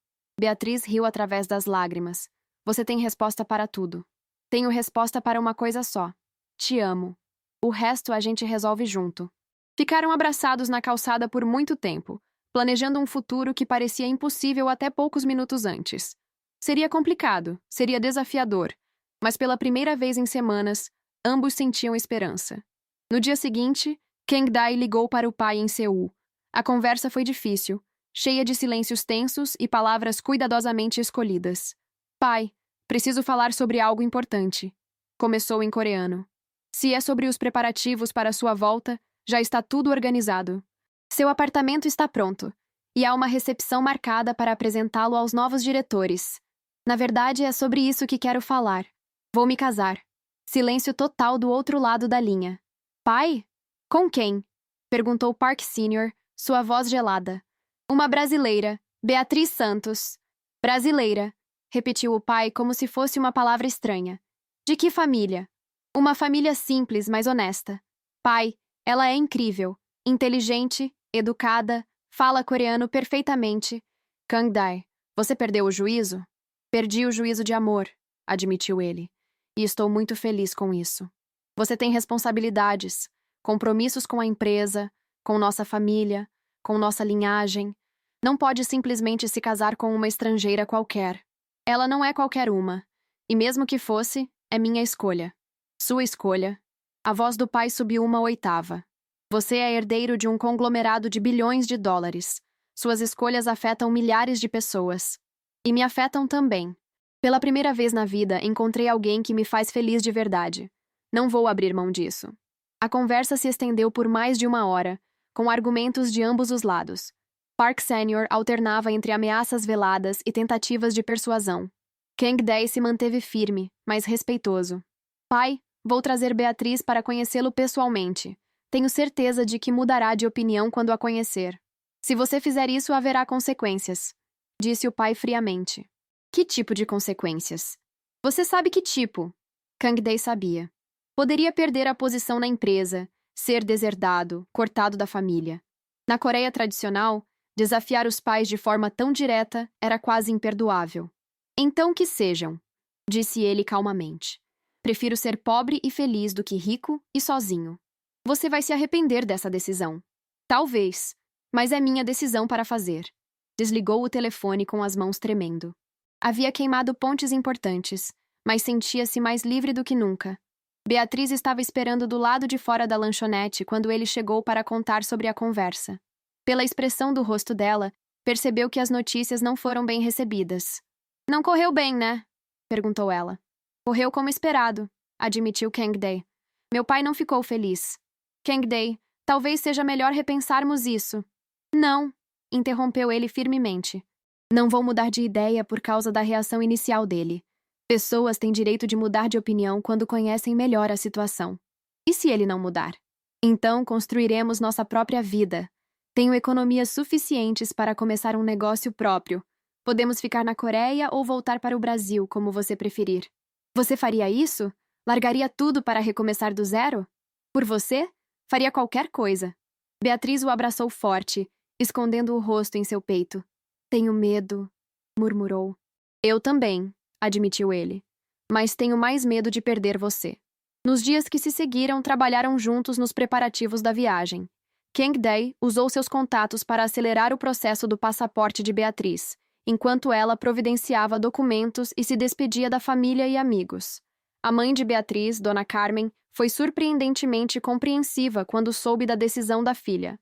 Beatriz riu através das lágrimas. Você tem resposta para tudo. Tenho resposta para uma coisa só. Te amo. O resto a gente resolve junto. Ficaram abraçados na calçada por muito tempo, planejando um futuro que parecia impossível até poucos minutos antes. Seria complicado, seria desafiador, mas pela primeira vez em semanas, ambos sentiam esperança. No dia seguinte, Kang Dai ligou para o pai em Seul. A conversa foi difícil, cheia de silêncios tensos e palavras cuidadosamente escolhidas. Pai, preciso falar sobre algo importante. Começou em coreano. Se é sobre os preparativos para sua volta, já está tudo organizado. Seu apartamento está pronto, e há uma recepção marcada para apresentá-lo aos novos diretores. Na verdade, é sobre isso que quero falar. Vou me casar. Silêncio total do outro lado da linha. Pai? Com quem? Perguntou Park Sr., sua voz gelada. Uma brasileira, Beatriz Santos. Brasileira, repetiu o pai como se fosse uma palavra estranha. De que família? Uma família simples, mas honesta. Pai, ela é incrível, inteligente, educada, fala coreano perfeitamente. Kang Dai, você perdeu o juízo? Perdi o juízo de amor, admitiu ele. E estou muito feliz com isso. Você tem responsabilidades, compromissos com a empresa, com nossa família, com nossa linhagem. Não pode simplesmente se casar com uma estrangeira qualquer. Ela não é qualquer uma. E mesmo que fosse, é minha escolha. Sua escolha. A voz do pai subiu uma oitava. Você é herdeiro de um conglomerado de bilhões de dólares. Suas escolhas afetam milhares de pessoas. E me afetam também. Pela primeira vez na vida, encontrei alguém que me faz feliz de verdade. Não vou abrir mão disso. A conversa se estendeu por mais de uma hora, com argumentos de ambos os lados. Park Sr. alternava entre ameaças veladas e tentativas de persuasão. Kang Dai se manteve firme, mas respeitoso. Pai, vou trazer Beatriz para conhecê-lo pessoalmente. Tenho certeza de que mudará de opinião quando a conhecer. Se você fizer isso, haverá consequências, disse o pai friamente. Que tipo de consequências? Você sabe que tipo? Kang Dai sabia. Poderia perder a posição na empresa, ser deserdado, cortado da família. Na Coreia tradicional, desafiar os pais de forma tão direta era quase imperdoável. Então que sejam, disse ele calmamente. Prefiro ser pobre e feliz do que rico e sozinho. Você vai se arrepender dessa decisão. Talvez, mas é minha decisão para fazer. Desligou o telefone com as mãos tremendo. Havia queimado pontes importantes, mas sentia-se mais livre do que nunca. Beatriz estava esperando do lado de fora da lanchonete quando ele chegou para contar sobre a conversa. Pela expressão do rosto dela, percebeu que as notícias não foram bem recebidas. Não correu bem, né? Perguntou ela. Correu como esperado, admitiu Kang Dae. Meu pai não ficou feliz. Kang Dae, talvez seja melhor repensarmos isso. Não, interrompeu ele firmemente. Não vou mudar de ideia por causa da reação inicial dele. Pessoas têm direito de mudar de opinião quando conhecem melhor a situação. E se ele não mudar? Então construiremos nossa própria vida. Tenho economias suficientes para começar um negócio próprio. Podemos ficar na Coreia ou voltar para o Brasil, como você preferir. Você faria isso? Largaria tudo para recomeçar do zero? Por você? Faria qualquer coisa. Beatriz o abraçou forte, escondendo o rosto em seu peito. Tenho medo, murmurou. Eu também, admitiu ele. Mas tenho mais medo de perder você. Nos dias que se seguiram, trabalharam juntos nos preparativos da viagem. Kang Dae usou seus contatos para acelerar o processo do passaporte de Beatriz, enquanto ela providenciava documentos e se despedia da família e amigos. A mãe de Beatriz, Dona Carmen, foi surpreendentemente compreensiva quando soube da decisão da filha.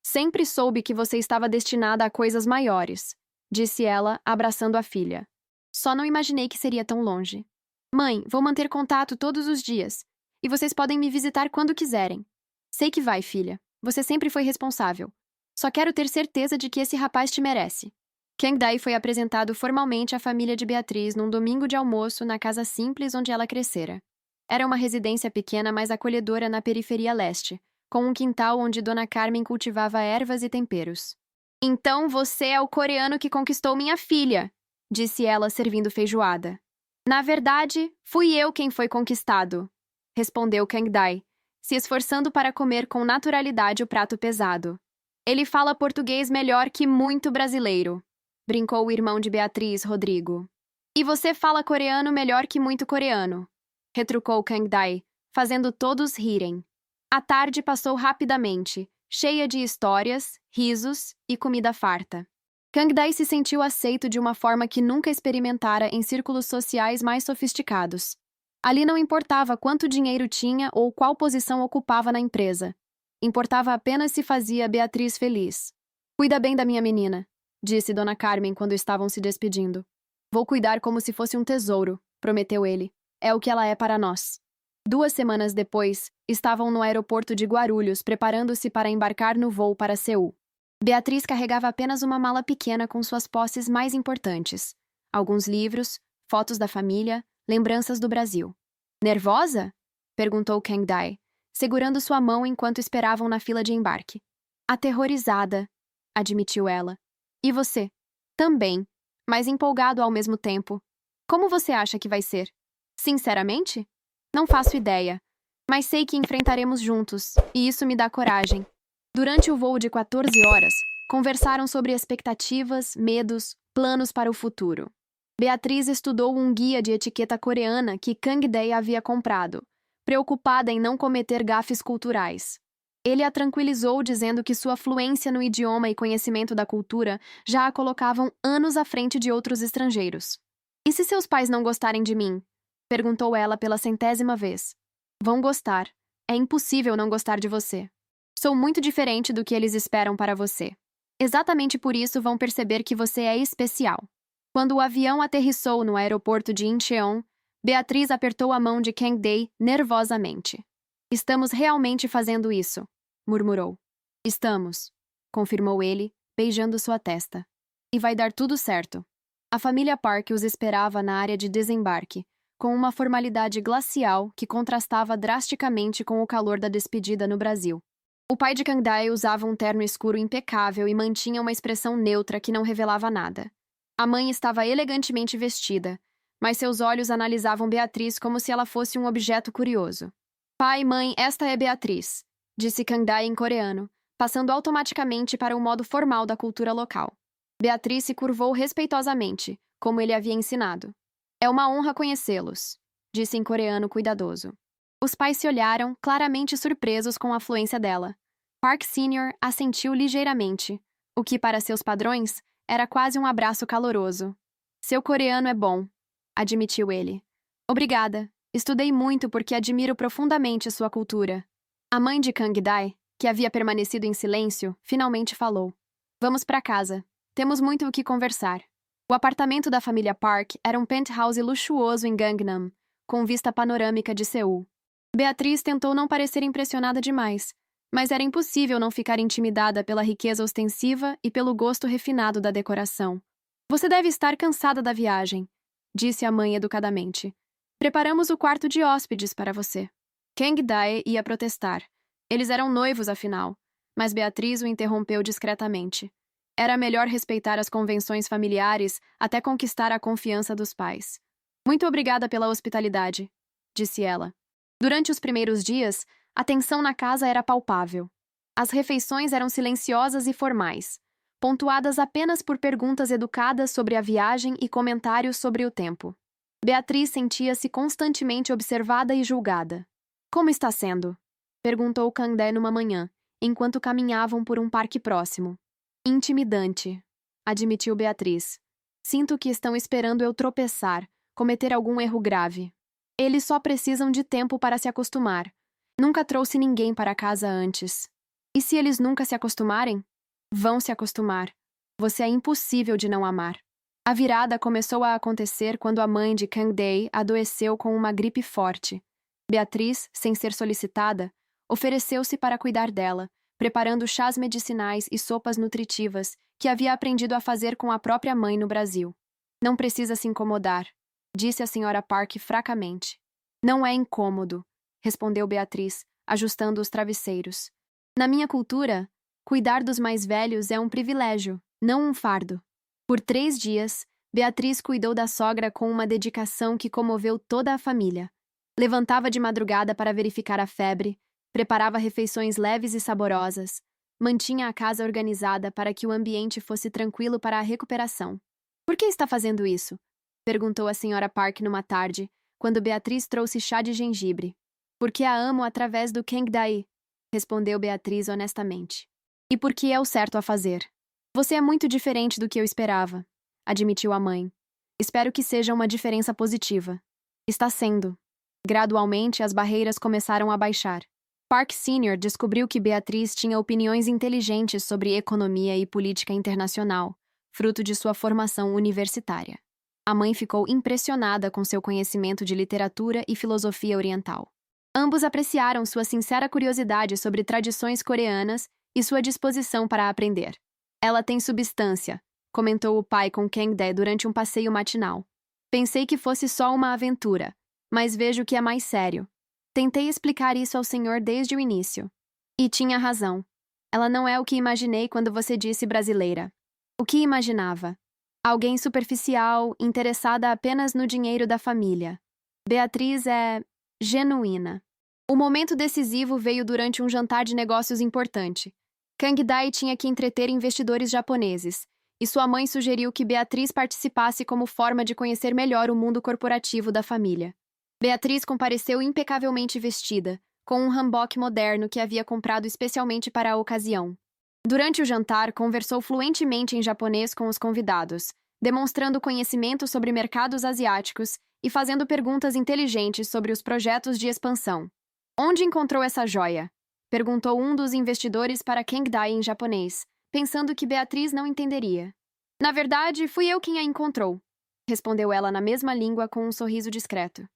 Sempre soube que você estava destinada a coisas maiores, disse ela, abraçando a filha. Só não imaginei que seria tão longe. Mãe, vou manter contato todos os dias, e vocês podem me visitar quando quiserem. Sei que vai, filha. Você sempre foi responsável. Só quero ter certeza de que esse rapaz te merece. Kang Dae foi apresentado formalmente à família de Beatriz num domingo de almoço na casa simples onde ela crescera. Era uma residência pequena, mas acolhedora na periferia leste, com um quintal onde Dona Carmen cultivava ervas e temperos. Então você é o coreano que conquistou minha filha, disse ela, servindo feijoada. Na verdade, fui eu quem foi conquistado, respondeu Kang Dae, se esforçando para comer com naturalidade o prato pesado. Ele fala português melhor que muito brasileiro, brincou o irmão de Beatriz, Rodrigo. E você fala coreano melhor que muito coreano, retrucou Kang Dae, fazendo todos rirem. A tarde passou rapidamente, cheia de histórias, risos e comida farta. Kang Dae se sentiu aceito de uma forma que nunca experimentara em círculos sociais mais sofisticados. Ali não importava quanto dinheiro tinha ou qual posição ocupava na empresa. Importava apenas se fazia Beatriz feliz. Cuida bem da minha menina, disse Dona Carmen quando estavam se despedindo. Vou cuidar como se fosse um tesouro, prometeu ele. É o que ela é para nós. 2 semanas depois, estavam no aeroporto de Guarulhos preparando-se para embarcar no voo para Seul. Beatriz carregava apenas uma mala pequena com suas posses mais importantes. Alguns livros, fotos da família, lembranças do Brasil. Nervosa? Perguntou Kang Dae, segurando sua mão enquanto esperavam na fila de embarque. Aterrorizada, admitiu ela. E você? Também, mas empolgado ao mesmo tempo. Como você acha que vai ser? Sinceramente? Não faço ideia, mas sei que enfrentaremos juntos, e isso me dá coragem. Durante o voo de 14 horas, conversaram sobre expectativas, medos, planos para o futuro. Beatriz estudou um guia de etiqueta coreana que Kang Dae havia comprado, preocupada em não cometer gafes culturais. Ele a tranquilizou dizendo que sua fluência no idioma e conhecimento da cultura já a colocavam anos à frente de outros estrangeiros. E se seus pais não gostarem de mim? Perguntou ela pela 100ª vez. Vão gostar. É impossível não gostar de você. Sou muito diferente do que eles esperam para você. Exatamente por isso vão perceber que você é especial. Quando o avião aterrissou no aeroporto de Incheon, Beatriz apertou a mão de Kang Dae nervosamente. Estamos realmente fazendo isso, murmurou. Estamos, confirmou ele, beijando sua testa. E vai dar tudo certo. A família Park os esperava na área de desembarque, com uma formalidade glacial que contrastava drasticamente com o calor da despedida no Brasil. O pai de Kang Dae usava um terno escuro impecável e mantinha uma expressão neutra que não revelava nada. A mãe estava elegantemente vestida, mas seus olhos analisavam Beatriz como se ela fosse um objeto curioso. Pai, mãe, esta é Beatriz, disse Kang Dae em coreano, passando automaticamente para o modo formal da cultura local. Beatriz se curvou respeitosamente, como ele havia ensinado. É uma honra conhecê-los, disse em coreano cuidadoso. Os pais se olharam, claramente surpresos com a afluência dela. Park Sr. assentiu ligeiramente, o que, para seus padrões, era quase um abraço caloroso. Seu coreano é bom, admitiu ele. Obrigada. Estudei muito porque admiro profundamente sua cultura. A mãe de Kang-dae, que havia permanecido em silêncio, finalmente falou. Vamos para casa. Temos muito o que conversar. O apartamento da família Park era um penthouse luxuoso em Gangnam, com vista panorâmica de Seul. Beatriz tentou não parecer impressionada demais, mas era impossível não ficar intimidada pela riqueza ostensiva e pelo gosto refinado da decoração. Você deve estar cansada da viagem, disse a mãe educadamente. Preparamos o quarto de hóspedes para você. Kang-dae ia protestar. Eles eram noivos, afinal, mas Beatriz o interrompeu discretamente. Era melhor respeitar as convenções familiares até conquistar a confiança dos pais. Muito obrigada pela hospitalidade, disse ela. Durante os primeiros dias, a tensão na casa era palpável. As refeições eram silenciosas e formais, pontuadas apenas por perguntas educadas sobre a viagem e comentários sobre o tempo. Beatriz sentia-se constantemente observada e julgada. Como está sendo? Perguntou Kang-dae numa manhã, enquanto caminhavam por um parque próximo. Intimidante, admitiu Beatriz. Sinto que estão esperando eu tropeçar, cometer algum erro grave. Eles só precisam de tempo para se acostumar. Nunca trouxe ninguém para casa antes. E se eles nunca se acostumarem? Vão se acostumar. Você é impossível de não amar. A virada começou a acontecer quando a mãe de Kang-dae adoeceu com uma gripe forte. Beatriz, sem ser solicitada, ofereceu-se para cuidar dela, preparando chás medicinais e sopas nutritivas que havia aprendido a fazer com a própria mãe no Brasil. Não precisa se incomodar, disse a senhora Park fracamente. Não é incômodo, respondeu Beatriz, ajustando os travesseiros. Na minha cultura, cuidar dos mais velhos é um privilégio, não um fardo. Por 3 dias, Beatriz cuidou da sogra com uma dedicação que comoveu toda a família. Levantava de madrugada para verificar a febre, preparava refeições leves e saborosas, mantinha a casa organizada para que o ambiente fosse tranquilo para a recuperação. Por que está fazendo isso? Perguntou a senhora Park numa tarde, quando Beatriz trouxe chá de gengibre. Porque a amo através do Kang-dae, respondeu Beatriz honestamente. E porque é o certo a fazer. Você é muito diferente do que eu esperava, admitiu a mãe. Espero que seja uma diferença positiva. Está sendo. Gradualmente, as barreiras começaram a baixar. Park Sr. descobriu que Beatriz tinha opiniões inteligentes sobre economia e política internacional, fruto de sua formação universitária. A mãe ficou impressionada com seu conhecimento de literatura e filosofia oriental. Ambos apreciaram sua sincera curiosidade sobre tradições coreanas e sua disposição para aprender. Ela tem substância, comentou o pai com Kang-dae durante um passeio matinal. Pensei que fosse só uma aventura, mas vejo que é mais sério. Tentei explicar isso ao senhor desde o início. E tinha razão. Ela não é o que imaginei quando você disse brasileira. O que imaginava? Alguém superficial, interessada apenas no dinheiro da família. Beatriz é genuína. O momento decisivo veio durante um jantar de negócios importante. Kang-dae tinha que entreter investidores japoneses, e sua mãe sugeriu que Beatriz participasse como forma de conhecer melhor o mundo corporativo da família. Beatriz compareceu impecavelmente vestida, com um hanbok moderno que havia comprado especialmente para a ocasião. Durante o jantar, conversou fluentemente em japonês com os convidados, demonstrando conhecimento sobre mercados asiáticos e fazendo perguntas inteligentes sobre os projetos de expansão. Onde encontrou essa joia? Perguntou um dos investidores para Kang-dae em japonês, pensando que Beatriz não entenderia. Na verdade, fui eu quem a encontrou, respondeu ela na mesma língua com um sorriso discreto.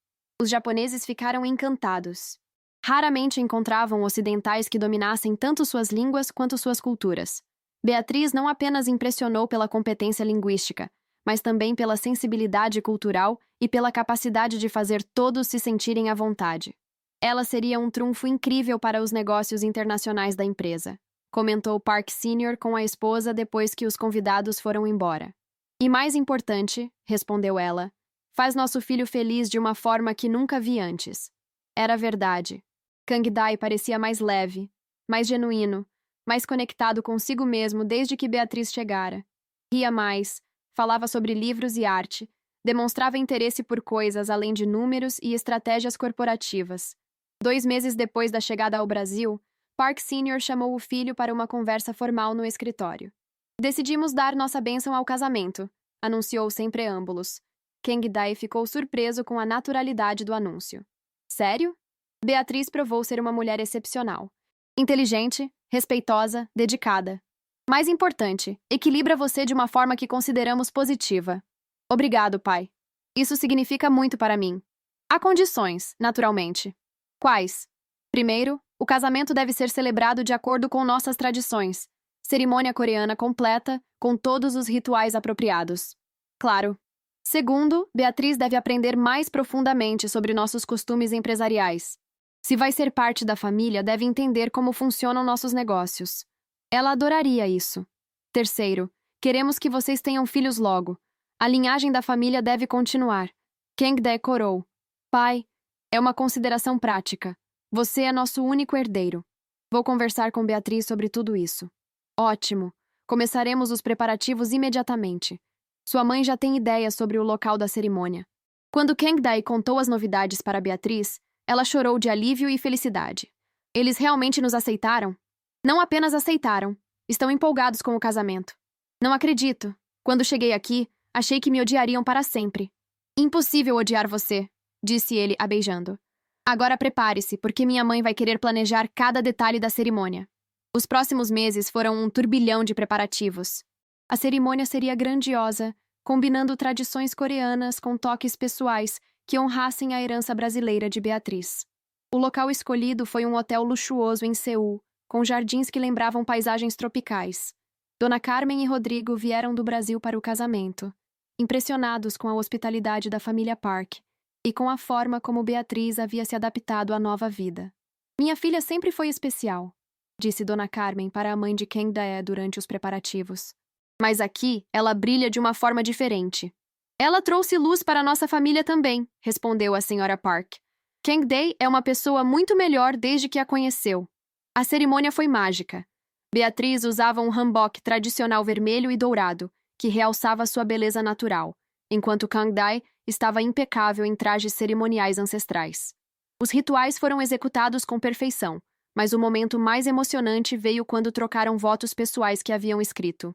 Os japoneses ficaram encantados. Raramente encontravam ocidentais que dominassem tanto suas línguas quanto suas culturas. Beatriz não apenas impressionou pela competência linguística, mas também pela sensibilidade cultural e pela capacidade de fazer todos se sentirem à vontade. Ela seria um trunfo incrível para os negócios internacionais da empresa, comentou Park Sr. com a esposa depois que os convidados foram embora. E mais importante, respondeu ela, faz nosso filho feliz de uma forma que nunca vi antes. Era verdade. Kang-dae parecia mais leve, mais genuíno, mais conectado consigo mesmo desde que Beatriz chegara. Ria mais, falava sobre livros e arte, demonstrava interesse por coisas além de números e estratégias corporativas. 2 meses depois da chegada ao Brasil, Park Sr. chamou o filho para uma conversa formal no escritório. Decidimos dar nossa bênção ao casamento, anunciou sem preâmbulos. Kang Dae ficou surpreso com a naturalidade do anúncio. Sério? Beatriz provou ser uma mulher excepcional. Inteligente, respeitosa, dedicada. Mais importante, equilibra você de uma forma que consideramos positiva. Obrigado, pai. Isso significa muito para mim. Há condições, naturalmente. Quais? Primeiro, o casamento deve ser celebrado de acordo com nossas tradições. Cerimônia coreana completa, com todos os rituais apropriados. Claro. Segundo, Beatriz deve aprender mais profundamente sobre nossos costumes empresariais. Se vai ser parte da família, deve entender como funcionam nossos negócios. Ela adoraria isso. Terceiro, queremos que vocês tenham filhos logo. A linhagem da família deve continuar. Kang decorou. Pai, é uma consideração prática. Você é nosso único herdeiro. Vou conversar com Beatriz sobre tudo isso. Ótimo. Começaremos os preparativos imediatamente. Sua mãe já tem ideias sobre o local da cerimônia. Quando Kang Dae contou as novidades para Beatriz, ela chorou de alívio e felicidade. Eles realmente nos aceitaram? Não apenas aceitaram. Estão empolgados com o casamento. Não acredito. Quando cheguei aqui, achei que me odiariam para sempre. Impossível odiar você, disse ele a beijando. Agora prepare-se, porque minha mãe vai querer planejar cada detalhe da cerimônia. Os próximos meses foram um turbilhão de preparativos. A cerimônia seria grandiosa, combinando tradições coreanas com toques pessoais que honrassem a herança brasileira de Beatriz. O local escolhido foi um hotel luxuoso em Seul, com jardins que lembravam paisagens tropicais. Dona Carmen e Rodrigo vieram do Brasil para o casamento, impressionados com a hospitalidade da família Park e com a forma como Beatriz havia se adaptado à nova vida. Minha filha sempre foi especial, disse Dona Carmen para a mãe de Kang Dae durante os preparativos. Mas aqui, ela brilha de uma forma diferente. Ela trouxe luz para nossa família também, respondeu a senhora Park. Kang Dae é uma pessoa muito melhor desde que a conheceu. A cerimônia foi mágica. Beatriz usava um hanbok tradicional vermelho e dourado, que realçava sua beleza natural, enquanto Kang Dae estava impecável em trajes cerimoniais ancestrais. Os rituais foram executados com perfeição, mas o momento mais emocionante veio quando trocaram votos pessoais que haviam escrito.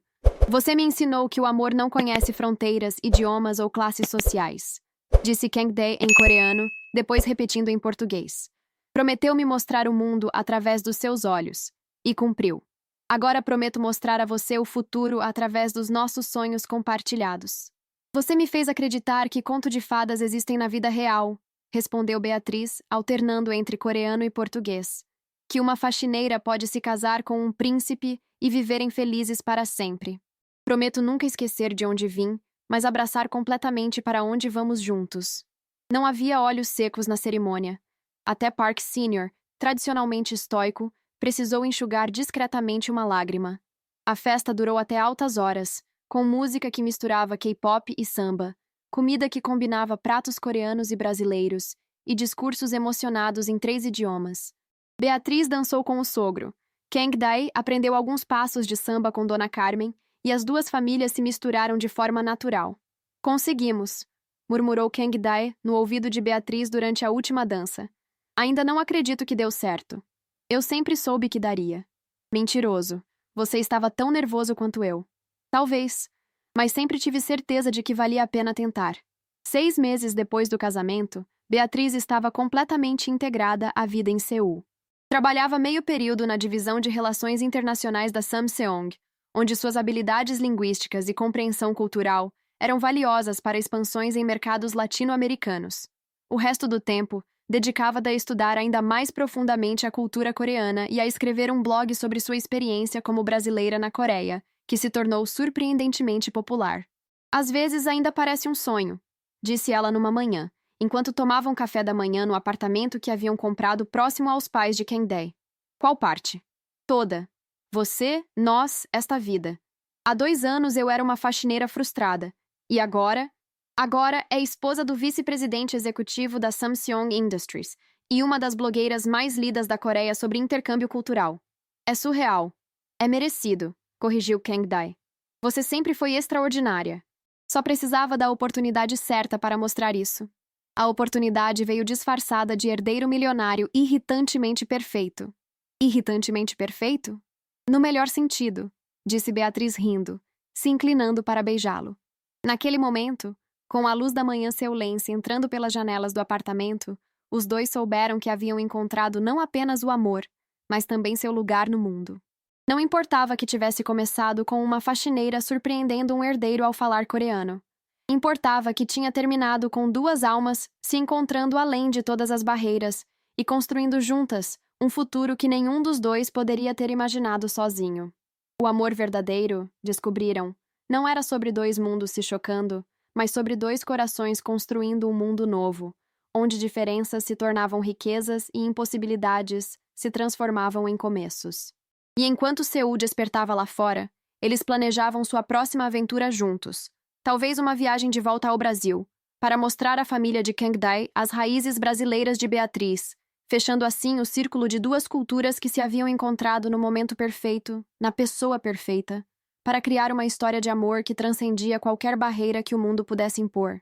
Você me ensinou que o amor não conhece fronteiras, idiomas ou classes sociais, disse Kang Dae em coreano, depois repetindo em português. Prometeu-me mostrar o mundo através dos seus olhos, e cumpriu. Agora prometo mostrar a você o futuro através dos nossos sonhos compartilhados. Você me fez acreditar que conto de fadas existem na vida real, respondeu Beatriz, alternando entre coreano e português. Que uma faxineira pode se casar com um príncipe e viverem felizes para sempre. Prometo nunca esquecer de onde vim, mas abraçar completamente para onde vamos juntos. Não havia olhos secos na cerimônia. Até Park Sr., tradicionalmente estoico, precisou enxugar discretamente uma lágrima. A festa durou até altas horas, com música que misturava K-pop e samba, comida que combinava pratos coreanos e brasileiros, e discursos emocionados em 3 idiomas. Beatriz dançou com o sogro. Kang Dae aprendeu alguns passos de samba com Dona Carmen, e as duas famílias se misturaram de forma natural. Conseguimos, murmurou Kang Dae no ouvido de Beatriz durante a última dança. Ainda não acredito que deu certo. Eu sempre soube que daria. Mentiroso. Você estava tão nervoso quanto eu. Talvez. Mas sempre tive certeza de que valia a pena tentar. 6 meses depois do casamento, Beatriz estava completamente integrada à vida em Seul. Trabalhava meio período na divisão de Relações Internacionais da Samseong, onde suas habilidades linguísticas e compreensão cultural eram valiosas para expansões em mercados latino-americanos. O resto do tempo, dedicava-se a estudar ainda mais profundamente a cultura coreana e a escrever um blog sobre sua experiência como brasileira na Coreia, que se tornou surpreendentemente popular. Às vezes ainda parece um sonho, disse ela numa manhã, enquanto tomavam café da manhã no apartamento que haviam comprado próximo aos pais de Kang Dae. Qual parte? Toda. Você, nós, esta vida. Há 2 anos eu era uma faxineira frustrada. E agora? Agora é esposa do vice-presidente executivo da Samsung Industries e uma das blogueiras mais lidas da Coreia sobre intercâmbio cultural. É surreal. É merecido, corrigiu Kang Dae. Você sempre foi extraordinária. Só precisava da oportunidade certa para mostrar isso. A oportunidade veio disfarçada de herdeiro milionário irritantemente perfeito. Irritantemente perfeito? No melhor sentido, disse Beatriz rindo, se inclinando para beijá-lo. Naquele momento, com a luz da manhã Seulense entrando pelas janelas do apartamento, os dois souberam que haviam encontrado não apenas o amor, mas também seu lugar no mundo. Não importava que tivesse começado com uma faxineira surpreendendo um herdeiro ao falar coreano. Importava que tinha terminado com duas almas se encontrando além de todas as barreiras e construindo juntas um futuro que nenhum dos dois poderia ter imaginado sozinho. O amor verdadeiro, descobriram, não era sobre dois mundos se chocando, mas sobre dois corações construindo um mundo novo, onde diferenças se tornavam riquezas e impossibilidades se transformavam em começos. E enquanto Seul despertava lá fora, eles planejavam sua próxima aventura juntos, talvez uma viagem de volta ao Brasil, para mostrar à família de Kangdae as raízes brasileiras de Beatriz, fechando assim o círculo de duas culturas que se haviam encontrado no momento perfeito, na pessoa perfeita, para criar uma história de amor que transcendia qualquer barreira que o mundo pudesse impor.